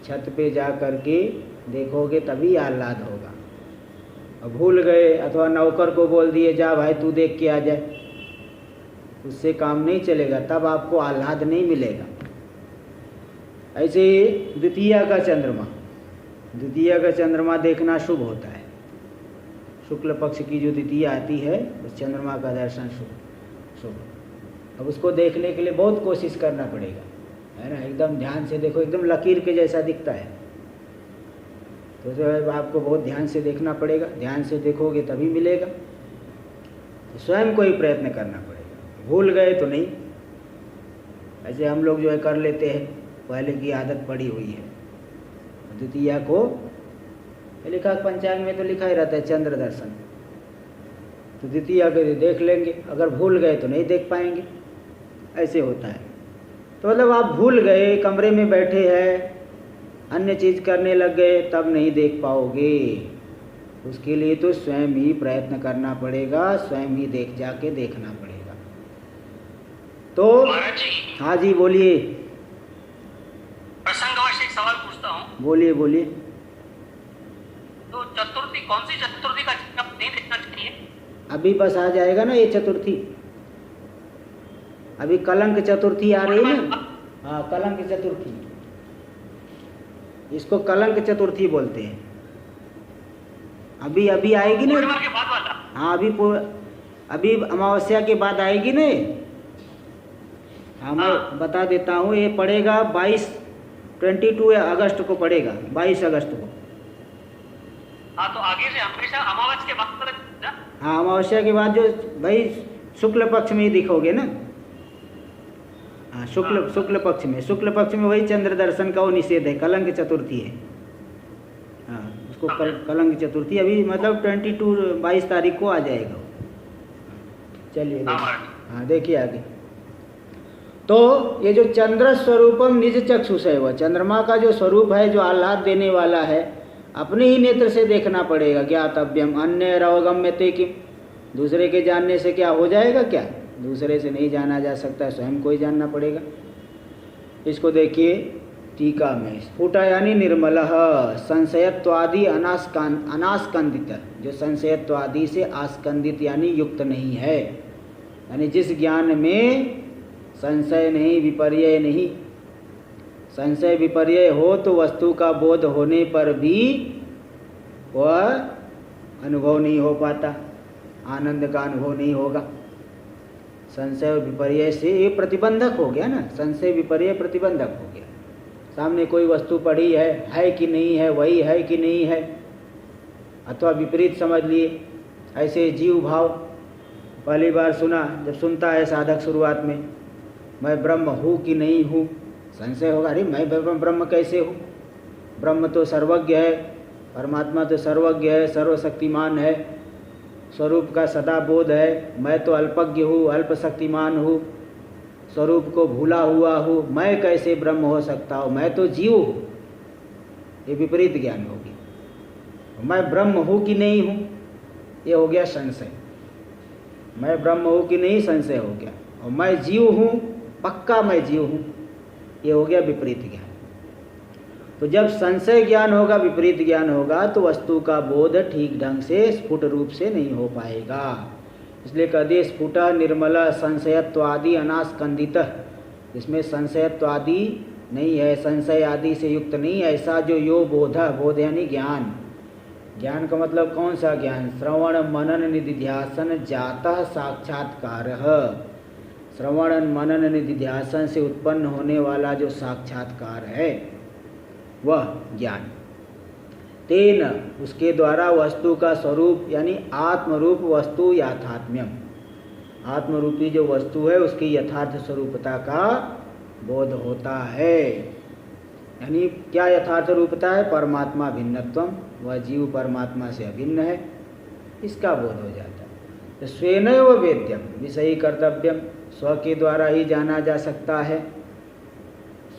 छत पे जा करके देखोगे तभी आह्लाद होगा। अब भूल गए अथवा नौकर को बोल दिए जा भाई तू देख के आ जाए, उससे काम नहीं चलेगा, तब आपको आह्लाद नहीं मिलेगा। ऐसे द्वितीया का चंद्रमा, द्वितीया का चंद्रमा देखना शुभ होता है। शुक्ल पक्ष की जो द्वितीया आती है उस चंद्रमा का दर्शन शुभ। अब उसको देखने के लिए बहुत कोशिश करना पड़ेगा, है ना। एकदम ध्यान से देखो, एकदम लकीर के जैसा दिखता है, तो जो है आपको बहुत ध्यान से देखना पड़ेगा। ध्यान से देखोगे तभी मिलेगा, तो स्वयं को ही प्रयत्न करना पड़ेगा। भूल गए तो नहीं, ऐसे हम लोग जो है कर लेते हैं, पहले की आदत पड़ी हुई है। द्वितीया को लिखा पंचांग में तो लिखा ही रहता है चंद्र दर्शन, तो द्वितीया को देख लेंगे, अगर भूल गए तो नहीं देख पाएंगे, ऐसे होता है। तो मतलब आप भूल गए, कमरे में बैठे हैं, अन्य चीज़ करने लग गए, तब नहीं देख पाओगे। उसके लिए तो स्वयं ही प्रयत्न करना पड़ेगा, स्वयं ही जाके देखना पड़ेगा। तो हाँ जी बोलिए। प्रसंगवश एक सवाल पूछता हूँ। बोलिए बोलिए। तो चतुर्थी, कौन सी चतुर्थी का नहीं देखना चाहिए? अभी बस आ जाएगा ना ये चतुर्थी, अभी कलंक चतुर्थी आ रही है ना। हाँ, कलंक चतुर्थी, इसको कलंक चतुर्थी बोलते हैं। अभी आएगी ना। के बाद वाला? हाँ, अभी अमावस्या के बाद आएगी ना। हाँ, मैं बता देता हूँ, ये पड़ेगा 22 अगस्त को पड़ेगा, 22 अगस्त को। हाँ, तो आगे से हमेशा अमावस्या के बाद। हाँ, अमावस्या के बाद जो भाई शुक्ल पक्ष में ही दिखोगे ना। हाँ, शुक्ल पक्ष में वही चंद्र दर्शन का वो निषेध है, कलंक चतुर्थी है। हाँ, उसको कलंक चतुर्थी अभी मतलब 22 तारीख को आ जाएगा। चलिए हाँ, देखिए आगे। तो ये जो चंद्र स्वरूपम निज चक्षुष है, वह चंद्रमा का जो स्वरूप है, जो आह्लाद देने वाला है, अपने ही नेत्र से देखना पड़ेगा। ज्ञातव्यम अन्य रवगम्यते किम, दूसरे के जानने से क्या हो जाएगा? क्या दूसरे से नहीं जाना जा सकता, स्वयं को ही जानना पड़ेगा। इसको देखिए टीका में, स्फुट यानी निर्मल, संशयत्वादि अनास्कंदित, जो संशयत्वादि से आस्कंदित यानी युक्त नहीं है, यानी जिस ज्ञान में संशय नहीं, विपर्यय नहीं। संशय विपर्यय हो तो वस्तु का बोध होने पर भी वह अनुभव नहीं हो पाता, आनंद का अनुभव नहीं होगा। संशय विपर्यय से ये प्रतिबंधक हो गया ना, संशय विपर्यय प्रतिबंधक हो गया। सामने कोई वस्तु पड़ी है कि नहीं है, वही है कि नहीं है, अथवा विपरीत समझ लिए। ऐसे जीव भाव पहली बार सुना, जब सुनता है साधक शुरुआत में, मैं ब्रह्म हूँ कि नहीं हूँ, संशय होगा, अरे मैं ब्रह्म कैसे हूँ? ब्रह्म तो सर्वज्ञ है, परमात्मा तो सर्वज्ञ है, सर्वशक्तिमान है, स्वरूप का सदा बोध है। मैं तो अल्पज्ञ हूँ, अल्पशक्तिमान हूँ, स्वरूप को भूला हुआ हूँ, मैं कैसे ब्रह्म हो सकता हूँ? मैं तो जीव हूँ। ये विपरीत ज्ञान होगी। मैं ब्रह्म हूँ कि नहीं हूँ, ये हो गया संशय। मैं ब्रह्म हूँ कि नहीं, संशय हो गया। और मैं जीव हूँ, पक्का मैं जीव हूँ, ये हो गया विपरीत ज्ञान। तो जब संशय ज्ञान होगा, विपरीत ज्ञान होगा, तो वस्तु का बोध ठीक ढंग से स्फुट रूप से नहीं हो पाएगा। इसलिए कहते स्फुट निर्मल संशयत्वादि अनास्कंदित, इसमें संशयत्वादि नहीं है, संशय आदि से युक्त नहीं, ऐसा जो यो बोध, बोध यानी ज्ञान। ज्ञान का मतलब कौन सा ज्ञान? श्रवण मनन निधिध्यासन जातः साक्षात्कार। श्रवण मनन निधिध्यासन से उत्पन्न होने वाला जो साक्षात्कार है वह ज्ञान। तेन, उसके द्वारा वस्तु का स्वरूप यानी आत्मरूप वस्तु याथात्म्यम, आत्मरूपी जो वस्तु है उसकी यथार्थ स्वरूपता का बोध होता है। यानी क्या यथार्थ रूपता है? परमात्मा भिन्नत्वम, वह जीव परमात्मा से अभिन्न है, इसका बोध हो जाता है। तो स्वेनैव वेद्यम विषयी कर्तव्यम, स्व के द्वारा ही जाना जा सकता है,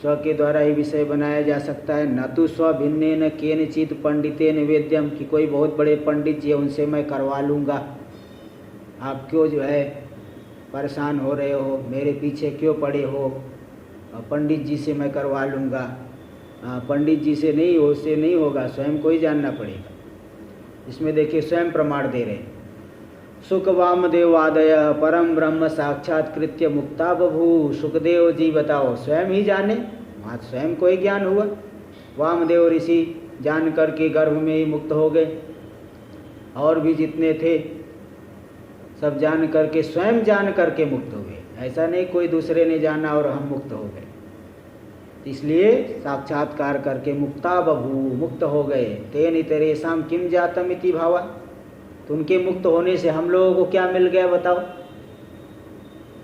स्व के द्वारा ही विषय बनाया जा सकता है। न तो स्व भिन्नेन केनचित पंडितेन वेद्यम, कि कोई बहुत बड़े पंडित जी उनसे मैं करवा लूँगा। आप क्यों जो है परेशान हो रहे हो, मेरे पीछे क्यों पड़े हो, पंडित जी से मैं करवा लूँगा। पंडित जी से नहीं, उससे नहीं होगा, स्वयं को ही जानना पड़ेगा। इसमें देखिए स्वयं प्रमाण दे रहे हैं। सुख वामदेवादय परम ब्रह्म साक्षात्कृत्य मुक्ता बभू। सुखदेव जी बताओ, स्वयं ही जाने, वहाँ स्वयं को ही ज्ञान हुआ। वामदेव ऋषि जान करके गर्भ में ही मुक्त हो गए, और भी जितने थे सब जान करके, स्वयं जान करके मुक्त हुए। ऐसा नहीं कोई दूसरे ने जाना और हम मुक्त हो गए। इसलिए साक्षात्कार करके मुक्ता बभू, मुक्त हो गए। तेन तेरेसाम किम जातम इति भावा। तो उनके मुक्त होने से हम लोगों को क्या मिल गया बताओ?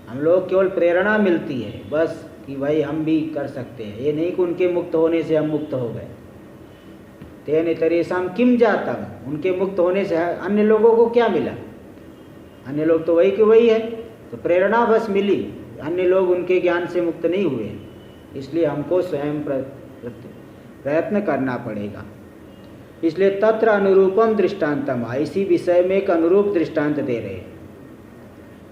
हम लोग केवल प्रेरणा मिलती है बस, कि भाई हम भी कर सकते हैं। ये नहीं कि उनके मुक्त होने से हम मुक्त हो गए। तेन तेरेसाम किम जातम, उनके मुक्त होने से अन्य लोगों को क्या मिला? अन्य लोग तो वही के वही है, तो प्रेरणा बस मिली। अन्य लोग उनके ज्ञान से मुक्त नहीं हुए, इसलिए हमको स्वयं प्रयत्न करना पड़ेगा। इसलिए तत्र अनुरूपम दृष्टांतम, इसी विषय में एक अनुरूप दृष्टांत दे रहे हैं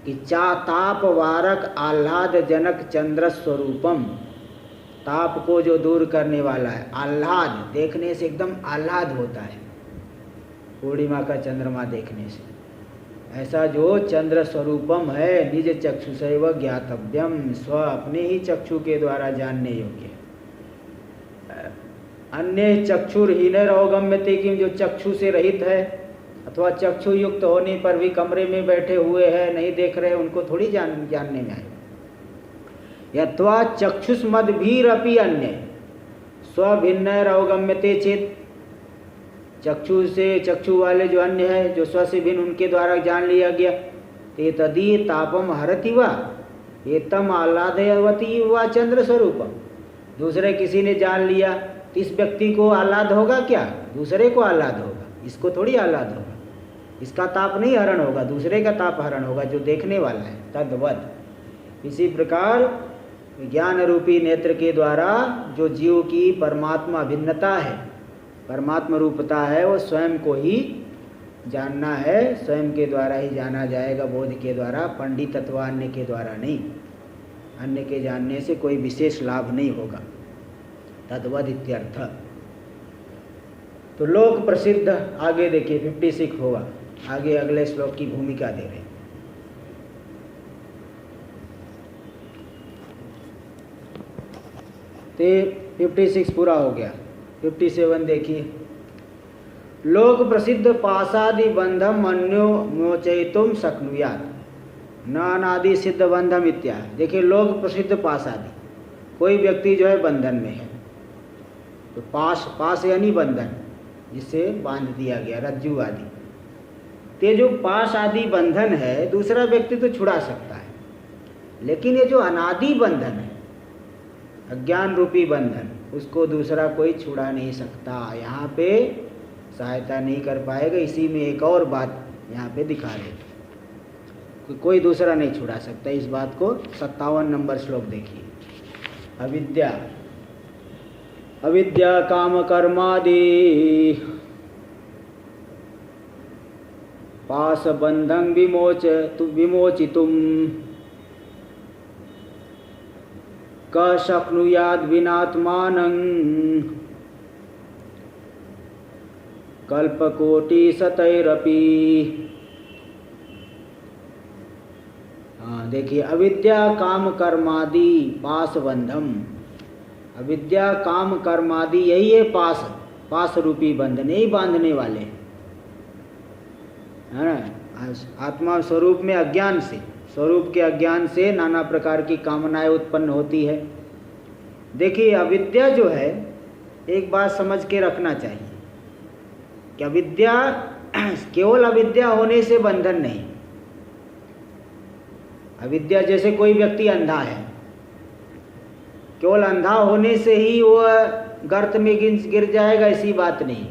कि चाताप वारक आह्लाद जनक चंद्र स्वरूपम। ताप को जो दूर करने वाला है, आह्लाद, देखने से एकदम आह्लाद होता है पूर्णिमा का चंद्रमा देखने से। ऐसा जो चंद्र स्वरूपम है, निज चक्षुषैव ज्ञातव्यम, स्व अपने ही चक्षु के द्वारा जानने योग्य। अन्य चक्षुरहीन अवगम्यते, कि जो चक्षु से रहित है अथवा चक्षु युक्त होने पर भी कमरे में बैठे हुए हैं, नहीं देख रहे, उनको थोड़ी जानने में आए। यथवा चक्षुष्मद भीरपि अन्य स्वभिन्न अवगम्यते चेत, चक्षु से, चक्षु वाले जो अन्य है, जो स्व से भिन्न, उनके द्वारा जान लिया गया। ते तदी तापम हरति वा एतम आह्लादयवती वा चंद्र स्वरूपम। दूसरे किसी ने जान लिया तो इस व्यक्ति को आह्लाद होगा क्या? दूसरे को आह्लाद होगा, इसको थोड़ी आह्लाद होगा। इसका ताप नहीं हरण होगा, दूसरे का ताप हरण होगा, जो देखने वाला है। तद्वद इसी प्रकार ज्ञान रूपी नेत्र के द्वारा जो जीव की परमात्मा भिन्नता है, परमात्मा रूपता है, वो स्वयं को ही जानना है। स्वयं के द्वारा ही जाना जाएगा, बोध के द्वारा, पंडित अथवा अन्य के द्वारा नहीं। अन्य के जानने से कोई विशेष लाभ नहीं होगा। तद्वद इत्यर्थ। तो लोक प्रसिद्ध, आगे देखिए 56 होगा, आगे अगले श्लोक की भूमिका दे रहे हैं। तो 56 पूरा हो गया। 57 देखिए, लोक प्रसिद्ध पासादि बंधम अन्यो मोचयितुम शक्नुयात् न अनादि सिद्ध बंधम इत्या। देखिए, लोक प्रसिद्ध पासादि, कोई व्यक्ति जो है बंधन में है, तो पास यानी बंधन, जिससे बांध दिया गया, रज्जु आदि। ते जो पास आदि बंधन है, दूसरा व्यक्ति तो छुड़ा सकता है, लेकिन ये जो अनादि बंधन है, अज्ञान रूपी बंधन, उसको दूसरा कोई छुड़ा नहीं सकता। यहाँ पे सहायता नहीं कर पाएगा। इसी में एक और बात यहाँ पे दिखा रहे, कोई दूसरा नहीं छुड़ा सकता इस बात को। 57 नंबर श्लोक देखिए। अविद्या, अविद्या काम कर्मादि पास बंधं विमोचितुम क शक्नुयाद विनात्मानं कल्पकोटि शतैरपि। देखिए, अविद्या काम कर्मादि पास बंधम, अविद्या काम कर्मादि यही है पास रूपी बंधन, यही बांधने वाले है ना। आत्मा स्वरूप में अज्ञान से, स्वरूप के अज्ञान से नाना प्रकार की कामनाएं उत्पन्न होती है। देखिए, अविद्या जो है, एक बात समझ के रखना चाहिए कि अविद्या केवल अविद्या होने से बंधन नहीं। अविद्या, जैसे कोई व्यक्ति अंधा है, केवल अंधा होने से ही वह गर्त में गिर जाएगा, ऐसी बात नहीं।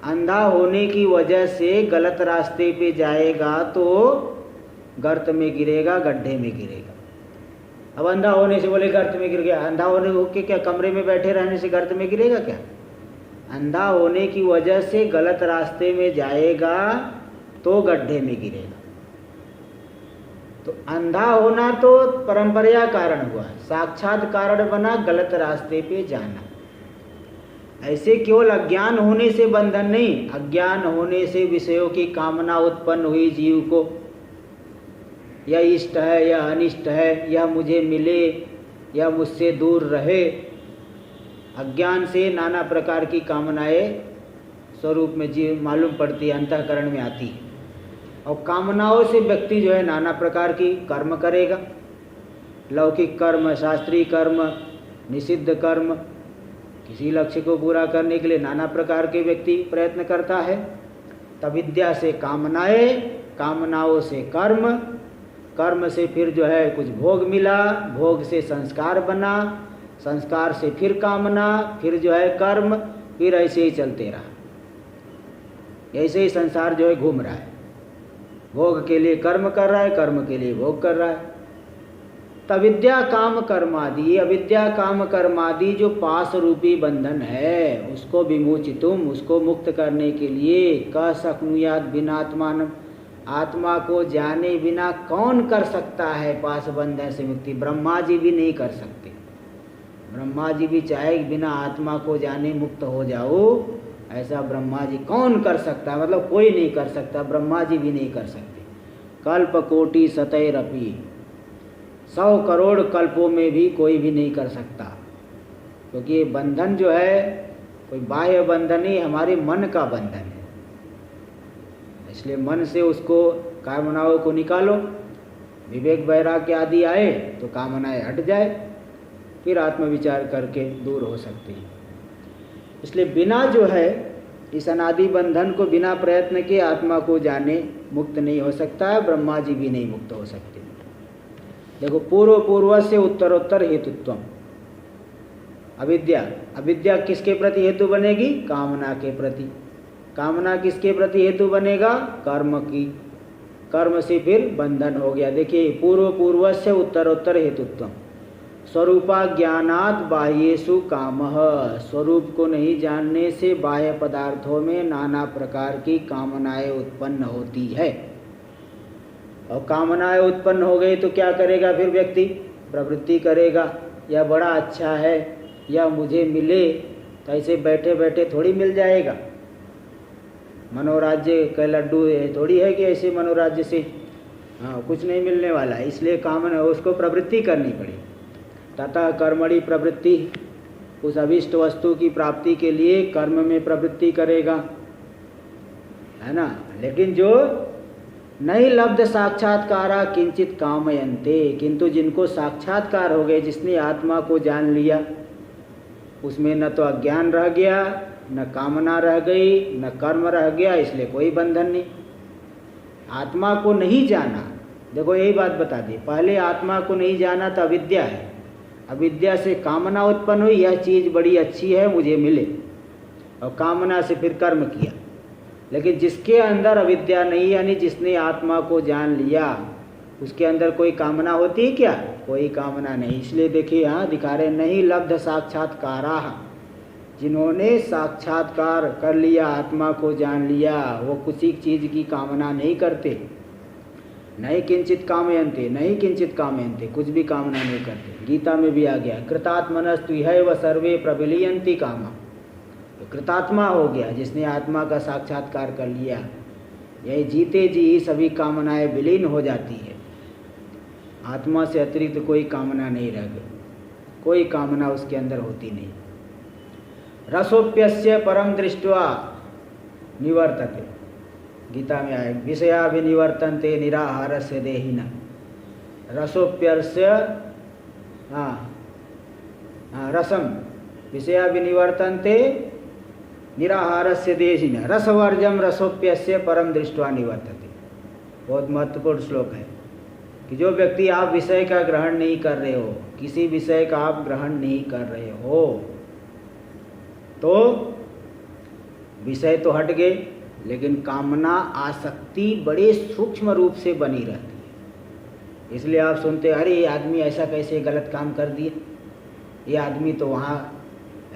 अंधा होने की वजह से गलत रास्ते पे जाएगा तो गर्त में गिरेगा, गड्ढे में गिरेगा। अब अंधा होने से बोले गर्त में गिर गया, अंधा होने होके क्या कमरे में बैठे रहने से गर्त में गिरेगा क्या? अंधा होने की वजह से गलत रास्ते में जाएगा तो गड्ढे में गिरेगा। तो अंधा होना तो परंपरा कारण हुआ, साक्षात कारण बना गलत रास्ते पे जाना। ऐसे केवल अज्ञान होने से बंधन नहीं, अज्ञान होने से विषयों की कामना उत्पन्न हुई जीव को, यह इष्ट है, यह अनिष्ट है, यह मुझे मिले या मुझसे दूर रहे। अज्ञान से नाना प्रकार की कामनाएं स्वरूप में जीव मालूम पड़ती है, अंतःकरण में आती है। और कामनाओं से व्यक्ति जो है नाना प्रकार की कर्म करेगा, लौकिक कर्म, शास्त्रीय कर्म, निषिद्ध कर्म। किसी लक्ष्य को पूरा करने के लिए नाना प्रकार के व्यक्ति प्रयत्न करता है। तब विद्या से कामनाएं, कामनाओं से कर्म, कर्म से फिर जो है कुछ भोग मिला, भोग से संस्कार बना, संस्कार से फिर कामना, फिर जो है कर्म, फिर ऐसे ही चलते रहा। ऐसे ही संसार जो है घूम रहा है, भोग के लिए कर्म कर रहा है, कर्म के लिए भोग कर रहा है। अविद्या काम कर्मादि, अविद्या काम कर्मादि जो पास रूपी बंधन है उसको विमोचितुम, उसको मुक्त करने के लिए कह शक्नुयात बिनात्मानम, आत्मा को जाने बिना कौन कर सकता है पास बंधन से मुक्ति? ब्रह्मा जी भी नहीं कर सकते। ब्रह्मा जी भी चाहे बिना आत्मा को जाने मुक्त हो जाओ, ऐसा ब्रह्मा जी कौन कर सकता है? मतलब कोई नहीं कर सकता, ब्रह्मा जी भी नहीं कर सकते। कल्प कोटि सतैरपि, 100 करोड़ कल्पों में भी कोई भी नहीं कर सकता, क्योंकि ये बंधन जो है कोई बाह्य बंधन नहीं, हमारे मन का बंधन है। इसलिए मन से उसको कामनाओं को निकालो, विवेक वैराग्य आदि आए तो कामनाएं हट जाए, फिर आत्मविचार करके दूर हो सकती है। इसलिए बिना जो है इस अनादि बंधन को बिना प्रयत्न के आत्मा को जाने मुक्त नहीं हो सकता है, ब्रह्मा जी भी नहीं मुक्त हो सकते। देखो, पूर्व से उत्तरोत्तर हेतुत्वम, अविद्या, अविद्या किसके प्रति हेतु बनेगी? कामना के प्रति। कामना किसके प्रति हेतु बनेगा? कर्म की। कर्म से फिर बंधन हो गया। देखिए, पूर्व से उत्तरोत्तर हेतुत्वम, स्वरूपा ज्ञानात् बाह्येषु कामः, स्वरूप को नहीं जानने से बाह्य पदार्थों में नाना प्रकार की कामनाएं उत्पन्न होती है। और कामनाएं उत्पन्न हो गई तो क्या करेगा फिर व्यक्ति? प्रवृत्ति करेगा, या बड़ा अच्छा है, या मुझे मिले, तो ऐसे बैठे बैठे थोड़ी मिल जाएगा। मनोराज्य का लड्डू थोड़ी है कि ऐसे मनोराज्य से कुछ नहीं मिलने वाला है। इसलिए कामना, उसको प्रवृत्ति करनी पड़ी। तथा कर्मणि प्रवृत्ति, उस अभिष्ट वस्तु की प्राप्ति के लिए कर्म में प्रवृत्ति करेगा, है ना। लेकिन जो नहीं लब्ध साक्षात्कारा किंचित कामयन्ते, किंतु जिनको साक्षात्कार हो गए, जिसने आत्मा को जान लिया, उसमें न तो अज्ञान रह गया, न कामना रह गई, न कर्म रह गया, इसलिए कोई बंधन नहीं। आत्मा को नहीं जाना, देखो यही बात बता दी, पहले आत्मा को नहीं जाना तो अविद्या है, अविद्या से कामना उत्पन्न हुई, यह चीज़ बड़ी अच्छी है मुझे मिले, और कामना से फिर कर्म किया। लेकिन जिसके अंदर अविद्या नहीं, यानी जिसने आत्मा को जान लिया, उसके अंदर कोई कामना होती है क्या? कोई कामना नहीं। इसलिए देखिए यहाँ दिखा रहे, नहीं लब्ध साक्षात्कारा, जिन्होंने साक्षात्कार कर लिया, आत्मा को जान लिया, वो किसी चीज़ की कामना नहीं करते। नहीं किंचित कामयन्ते, नहीं किंचित कामयन्ते, कुछ भी कामना नहीं करते। गीता में भी आ गया, कृतात्मनस्तु इहैव सर्वे प्रविलीयन्ति कामा, तो कृतात्मा हो गया जिसने आत्मा का साक्षात्कार कर लिया। यही जीते जी ही सभी कामनाएं विलीन हो जाती है, आत्मा से अतिरिक्त कोई कामना नहीं रह गई, कोई कामना उसके अंदर होती नहीं। रसोप्यस्य परम दृष्ट्वा निवर्तते, गीता में आए, विषयाभिनिवर्तन्ते निराहारस्य देहिनः। रसोप्यस्य रसम विषयाभिनिवर्तन्ते निराहारस्य देहिनः, रसवर्जम रसोप्यस्य परम दृष्ट्वा निवर्तते। बहुत महत्वपूर्ण श्लोक है कि जो व्यक्ति आप विषय का ग्रहण नहीं कर रहे हो, किसी विषय का आप ग्रहण नहीं कर रहे हो, तो विषय तो हट गए, लेकिन कामना आसक्ति बड़े सूक्ष्म रूप से बनी रहती है। इसलिए आप सुनते, अरे ये आदमी ऐसा कैसे गलत काम कर दिया, ये आदमी तो वहाँ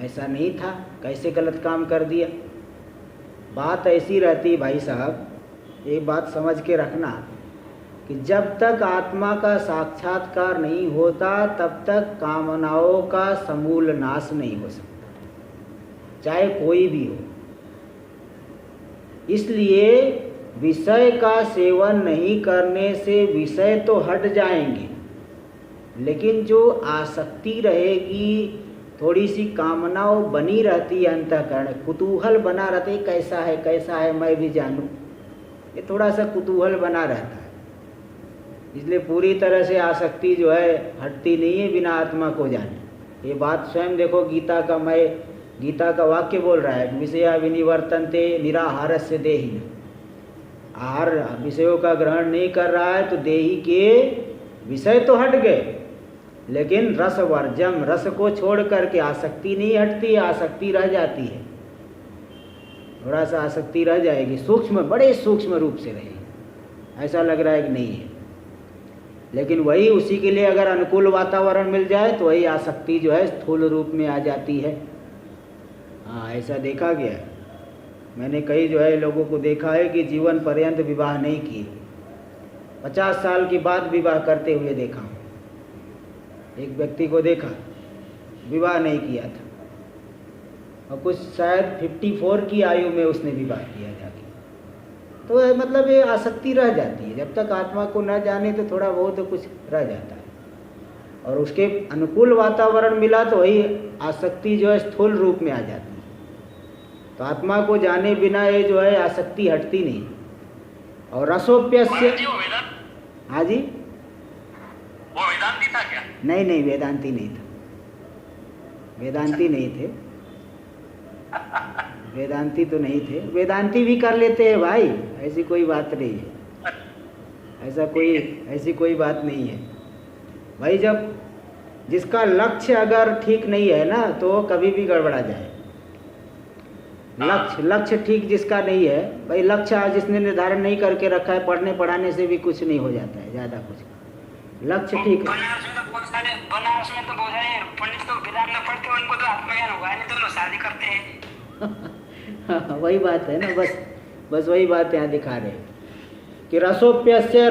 ऐसा नहीं था, कैसे गलत काम कर दिया। बात ऐसी रहती भाई साहब, एक बात समझ के रखना कि जब तक आत्मा का साक्षात्कार नहीं होता, तब तक कामनाओं का समूल नाश नहीं हो सकता। चाहे कोई भी हो। इसलिए विषय का सेवन नहीं करने से विषय तो हट जाएंगे, लेकिन जो आसक्ति रहेगी, थोड़ी सी कामनाओं बनी रहती है, अंतःकरण कुतूहल बना रहता है, कैसा है मैं भी जानूं, ये थोड़ा सा कुतूहल बना रहता है। इसलिए पूरी तरह से आसक्ति जो है हटती नहीं है बिना आत्मा को जाने। ये बात स्वयं देखो, गीता का वाक्य बोल रहा है, विषया विनिवर्तन्ते निराहारस्य देहि। आहार विषयों का ग्रहण नहीं कर रहा है तो देही के विषय तो हट गए, लेकिन रस वर्जम, रस को छोड़ करके आसक्ति नहीं हटती, आसक्ति रह जाती है। थोड़ा सा आसक्ति रह जाएगी, सूक्ष्म, बड़े सूक्ष्म रूप से रहेगी, ऐसा लग रहा है कि नहीं है। लेकिन वही उसी के लिए अगर अनुकूल वातावरण मिल जाए तो वही आसक्ति जो है स्थूल रूप में आ जाती है। हाँ, ऐसा देखा गया है। मैंने कई जो है लोगों को देखा है कि जीवन पर्यंत विवाह नहीं किए, 50 साल के बाद विवाह करते हुए देखा हूँ। एक व्यक्ति को देखा, विवाह नहीं किया था और कुछ शायद 54 की आयु में उसने विवाह किया जाके। तो मतलब ये आसक्ति रह जाती है, जब तक आत्मा को न जाने तो थोड़ा बहुत तो कुछ रह जाता है। और उसके अनुकूल वातावरण मिला तो वही आसक्ति जो है स्थूल रूप में आ जाती है। तो आत्मा को जाने बिना ये जो है आसक्ति हटती नहीं। और रसोप्यस्य, हाँ जी, वो वेदांती था क्या? नहीं, वेदांती नहीं था, वेदांती नहीं थे, वेदांती तो नहीं थे। वेदांती भी कर लेते हैं भाई, ऐसी कोई बात नहीं है, ऐसी कोई बात नहीं है भाई। जब जिसका लक्ष्य अगर ठीक नहीं है ना तो कभी भी गड़बड़ा जाए। लक्ष्य ठीक जिसका नहीं है भाई, लक्ष्य आज जिसने निर्धारण नहीं करके रखा है, पढ़ने पढ़ाने से भी कुछ नहीं हो जाता है ज़्यादा कुछ। लक्ष्य ठीक है। बनारस में तो बहुत सारे पंडित तो वेदांत न पढ़ते, उनको तो आत्मज्ञान हुआ नहीं तो लोग शादी करते हैं। वही बात है ना, बस वही बात यहाँ दिखा रहे हैं कि रसोप्यस्य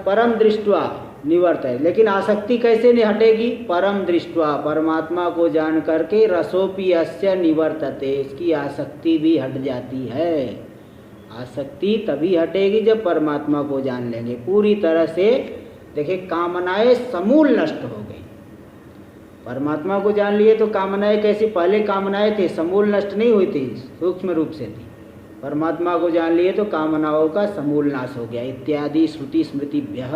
परम दृष्ट्वा निवर्त है। लेकिन आसक्ति कैसे नहीं हटेगी? परम दृष्ट्वा, परमात्मा को जान करके रसोप्यस्य निवर्तते, इसकी आसक्ति भी हट जाती है। आसक्ति तभी हटेगी जब परमात्मा को जान लेंगे पूरी तरह से। देखिए, कामनाएं समूल नष्ट हो गई। परमात्मा को जान लिए तो कामनाएं कैसी, पहले कामनाएं थे समूल नष्ट नहीं हुई थी, सूक्ष्म रूप से थी। परमात्मा को जान लिए तो कामनाओं का समूल नाश हो गया। इत्यादि श्रुति स्मृतिभ्यः,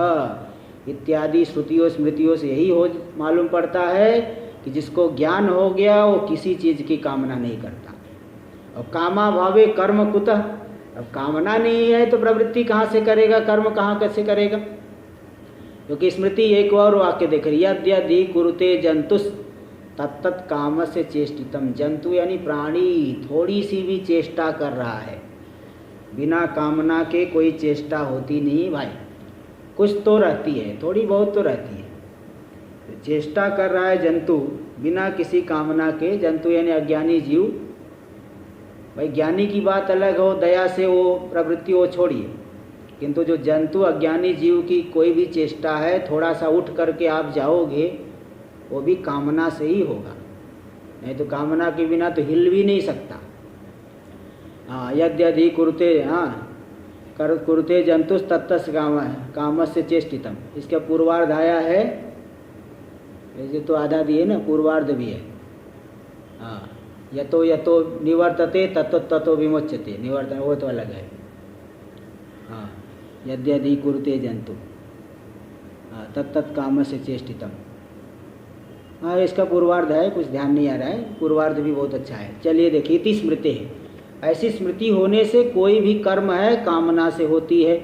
इत्यादि श्रुतियों स्मृतियों से यही हो मालूम पड़ता है कि जिसको ज्ञान हो गया वो किसी चीज़ की कामना नहीं करता। और कामा भावे कर्म कुतः, अब कामना नहीं है तो प्रवृत्ति कहाँ से करेगा, कर्म कहाँ कैसे करेगा? क्योंकि स्मृति एक और वाक्य देख रही है, यद्यदि कुरुते जंतुस तत्तत् काम से चेष्टितम। जंतु यानी प्राणी थोड़ी सी भी चेष्टा कर रहा है, बिना कामना के कोई चेष्टा होती नहीं भाई। कुछ तो रहती है, थोड़ी बहुत तो रहती है। चेष्टा कर रहा है जंतु बिना किसी कामना के, जंतु यानी अज्ञानी जीव। भाई ज्ञानी की बात अलग हो, दया से वो प्रवृत्ति वो छोड़िए, किंतु जो जंतु अज्ञानी जीव की कोई भी चेष्टा है, थोड़ा सा उठ करके आप जाओगे, वो भी कामना से ही होगा, नहीं तो कामना के बिना तो हिल भी नहीं सकता। हाँ, यद्यदि कुरुते, हाँ कुरुते जंतुस तत्तस् कामस्य चेष्टितम। इसका पूर्वार्ध आया है, ऐसे तो आधा दिए ना, पूर्वार्ध भी है। हाँ, यतो यतो निवर्तते ततो ततो विमोच्यते, निवर्तन वो तो अलग है। हाँ, यद्यदि कुरुते जंतु, हाँ तत्तत् कामस्य चेष्टितम। हाँ, इसका पूर्वार्ध है, कुछ ध्यान नहीं आ रहा है, पूर्वार्ध भी बहुत अच्छा है। चलिए देखिए, इति स्मृति है, ऐसी स्मृति होने से कोई भी कर्म है कामना से होती है।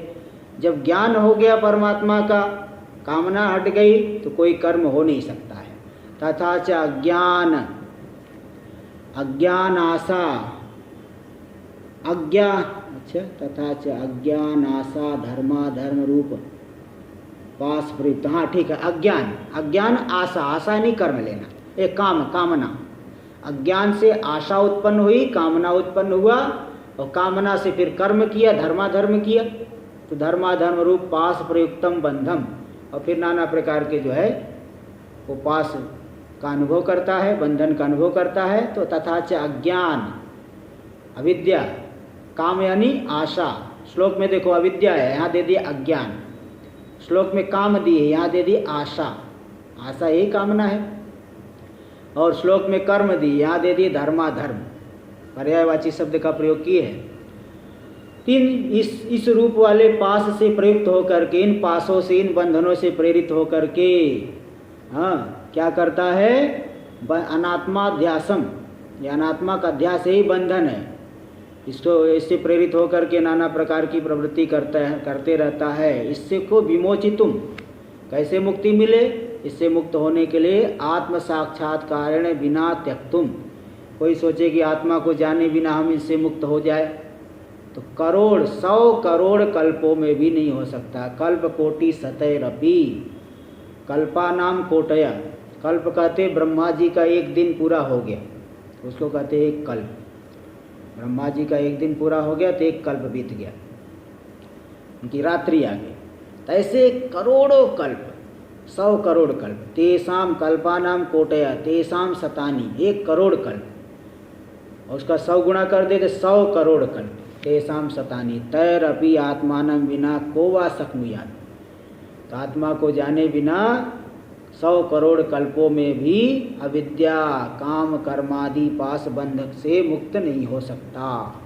जब ज्ञान हो गया परमात्मा का, कामना हट गई तो कोई कर्म हो नहीं सकता है। तथा च अज्ञान आशा तथा च अज्ञान आशा धर्म रूप पास प्रयुक्त। हाँ ठीक है, अज्ञान आशा नहीं कर्म लेना, एक कामना। अज्ञान से आशा उत्पन्न हुई, कामना उत्पन्न हुआ, और कामना से फिर कर्म किया, धर्माधर्म किया, तो धर्माधर्म रूप पास प्रयुक्तम बंधम, और फिर नाना प्रकार के जो है वो पास का अनुभव करता है, बंधन का अनुभव करता है, तो तथा च अज्ञान, अविद्या, काम यानी आशा। श्लोक में देखो अविद्या है, यहाँ दे दिए अज्ञान। श्लोक में काम दी है, यहाँ दे दी आशा। आशा यही कामना है। और श्लोक में कर्म दी, यहाँ दे दी धर्माधर्म। पर्यायवाची शब्द का प्रयोग किए हैं। तीन इस रूप वाले पास से प्रयुक्त होकर के, इन पासों से, इन बंधनों से प्रेरित होकर के क्या करता है? अनात्माध्यासम, ये अनात्मा का अध्यास ही बंधन है। इसको इससे प्रेरित होकर के नाना प्रकार की प्रवृत्ति करते रहता है। इससे को विमोचितुम, कैसे मुक्ति मिले? इससे मुक्त होने के लिए आत्म साक्षात्कारेण बिना त्यक्तुम, कोई सोचे कि आत्मा को जाने बिना हम इससे मुक्त हो जाए, तो 100 करोड़ कल्पों में भी नहीं हो सकता। कल्प कोटि सतैरपि, कल्पा नाम कोटया। कल्प कहते ब्रह्मा जी का एक दिन पूरा हो गया, उसको कहते हैं एक कल्प। ब्रह्मा जी का एक दिन पूरा हो गया तो एक कल्प बीत गया, उनकी रात्रि आ गई। तो ऐसे करोड़ों कल्प, 100 करोड़ कल्प। तेसाम कल्पानाम कोटया तेसाम शतानी, 1 करोड़ कल्प, और उसका 100 गुणा कर दे तो 100 करोड़ कल्प। तेसाम शतानी तैरपि आत्मानं विना को वा शक्नुयात्, तो आत्मा को जाने बिना 100 करोड़ कल्पों में भी अविद्या, काम, कर्मादि पास बंधक से मुक्त नहीं हो सकता।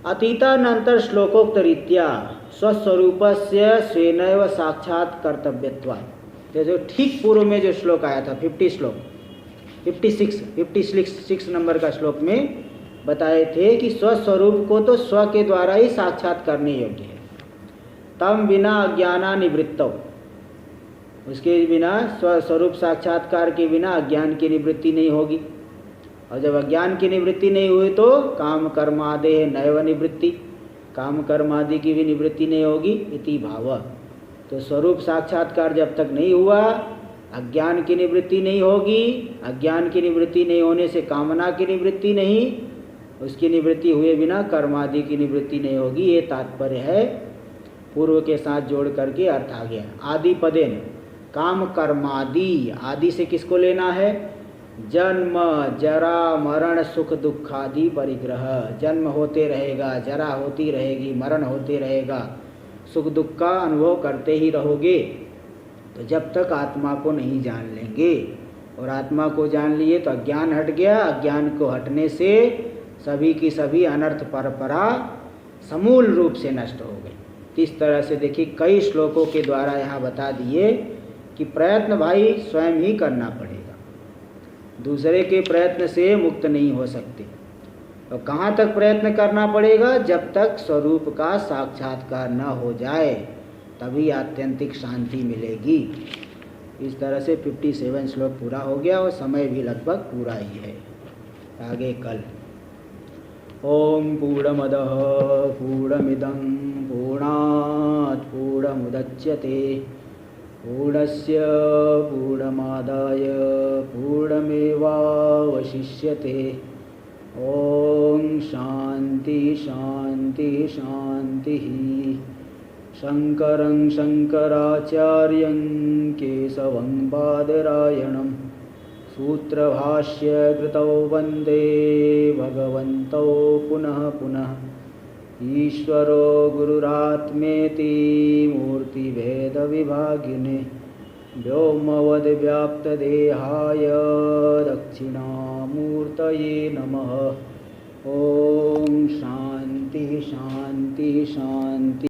अतीतानंतर श्लोकोक्त रीत्या स्वस्वरूपस्य स्वेनैव साक्षात कर्तव्यत्वात्। तो जो ठीक पूर्व में जो श्लोक आया था, 56 नंबर का श्लोक में बताए थे कि स्वस्वरूप को तो स्व के द्वारा ही साक्षात करने योग्य है। तम बिना अज्ञाना निवृत्तौ, उसके बिना, स्वस्वरूप साक्षात्कार के बिना अज्ञान की निवृत्ति नहीं होगी। और जब अज्ञान की निवृत्ति नहीं हुई तो काम कर्मादे नैव निवृत्ति, काम कर्मादि की भी निवृत्ति नहीं होगी। इति भाव, तो स्वरूप साक्षात्कार जब तक नहीं हुआ, अज्ञान की निवृत्ति नहीं होगी। अज्ञान की निवृत्ति नहीं होने से कामना की निवृत्ति नहीं, उसकी निवृत्ति हुए बिना कर्मादि की निवृत्ति नहीं होगी। ये तात्पर्य है, पूर्व के साथ जोड़ करके अर्थ आ गया। आदि पदेन, काम कर्मादि, आदि से किसको लेना है? जन्म जरा मरण सुख दुखादि परिग्रह। जन्म होते रहेगा, जरा होती रहेगी, मरण होते रहेगा, सुख दुख का अनुभव करते ही रहोगे। तो जब तक आत्मा को नहीं जान लेंगे, और आत्मा को जान लिए तो अज्ञान हट गया। अज्ञान को हटने से सभी की सभी अनर्थ परंपरा समूल रूप से नष्ट हो गई। इस तरह से देखिए, कई श्लोकों के द्वारा यहाँ बता दिए कि प्रयत्न भाई स्वयं ही करना पड़ेगा, दूसरे के प्रयत्न से मुक्त नहीं हो सकते। और कहाँ तक प्रयत्न करना पड़ेगा? जब तक स्वरूप का साक्षात्कार न हो जाए, तभी आत्यंतिक शांति मिलेगी। इस तरह से 57 श्लोक पूरा हो गया, और समय भी लगभग पूरा ही है। आगे कल। ओम पूर्णमदः पूर्णमिदं पूर्णात् पूर्णमुदच्यते पूर्णस्य पूर्णमादाय पूर्णमेवावशिष्यते। ओम शांति शांति शांति। शंकरं शंकराचार्यं केशवं बादरायणं सूत्रभाष्य कृतौ वन्दे भगवन्तौ पुनः पुनः। ईश्वरो गुरुरात्मेति मूर्तिभेदविभागिने व्योमवद्व्याप्तदेहाय दक्षिणामूर्तये नमः। ओम शांति शांति शांति।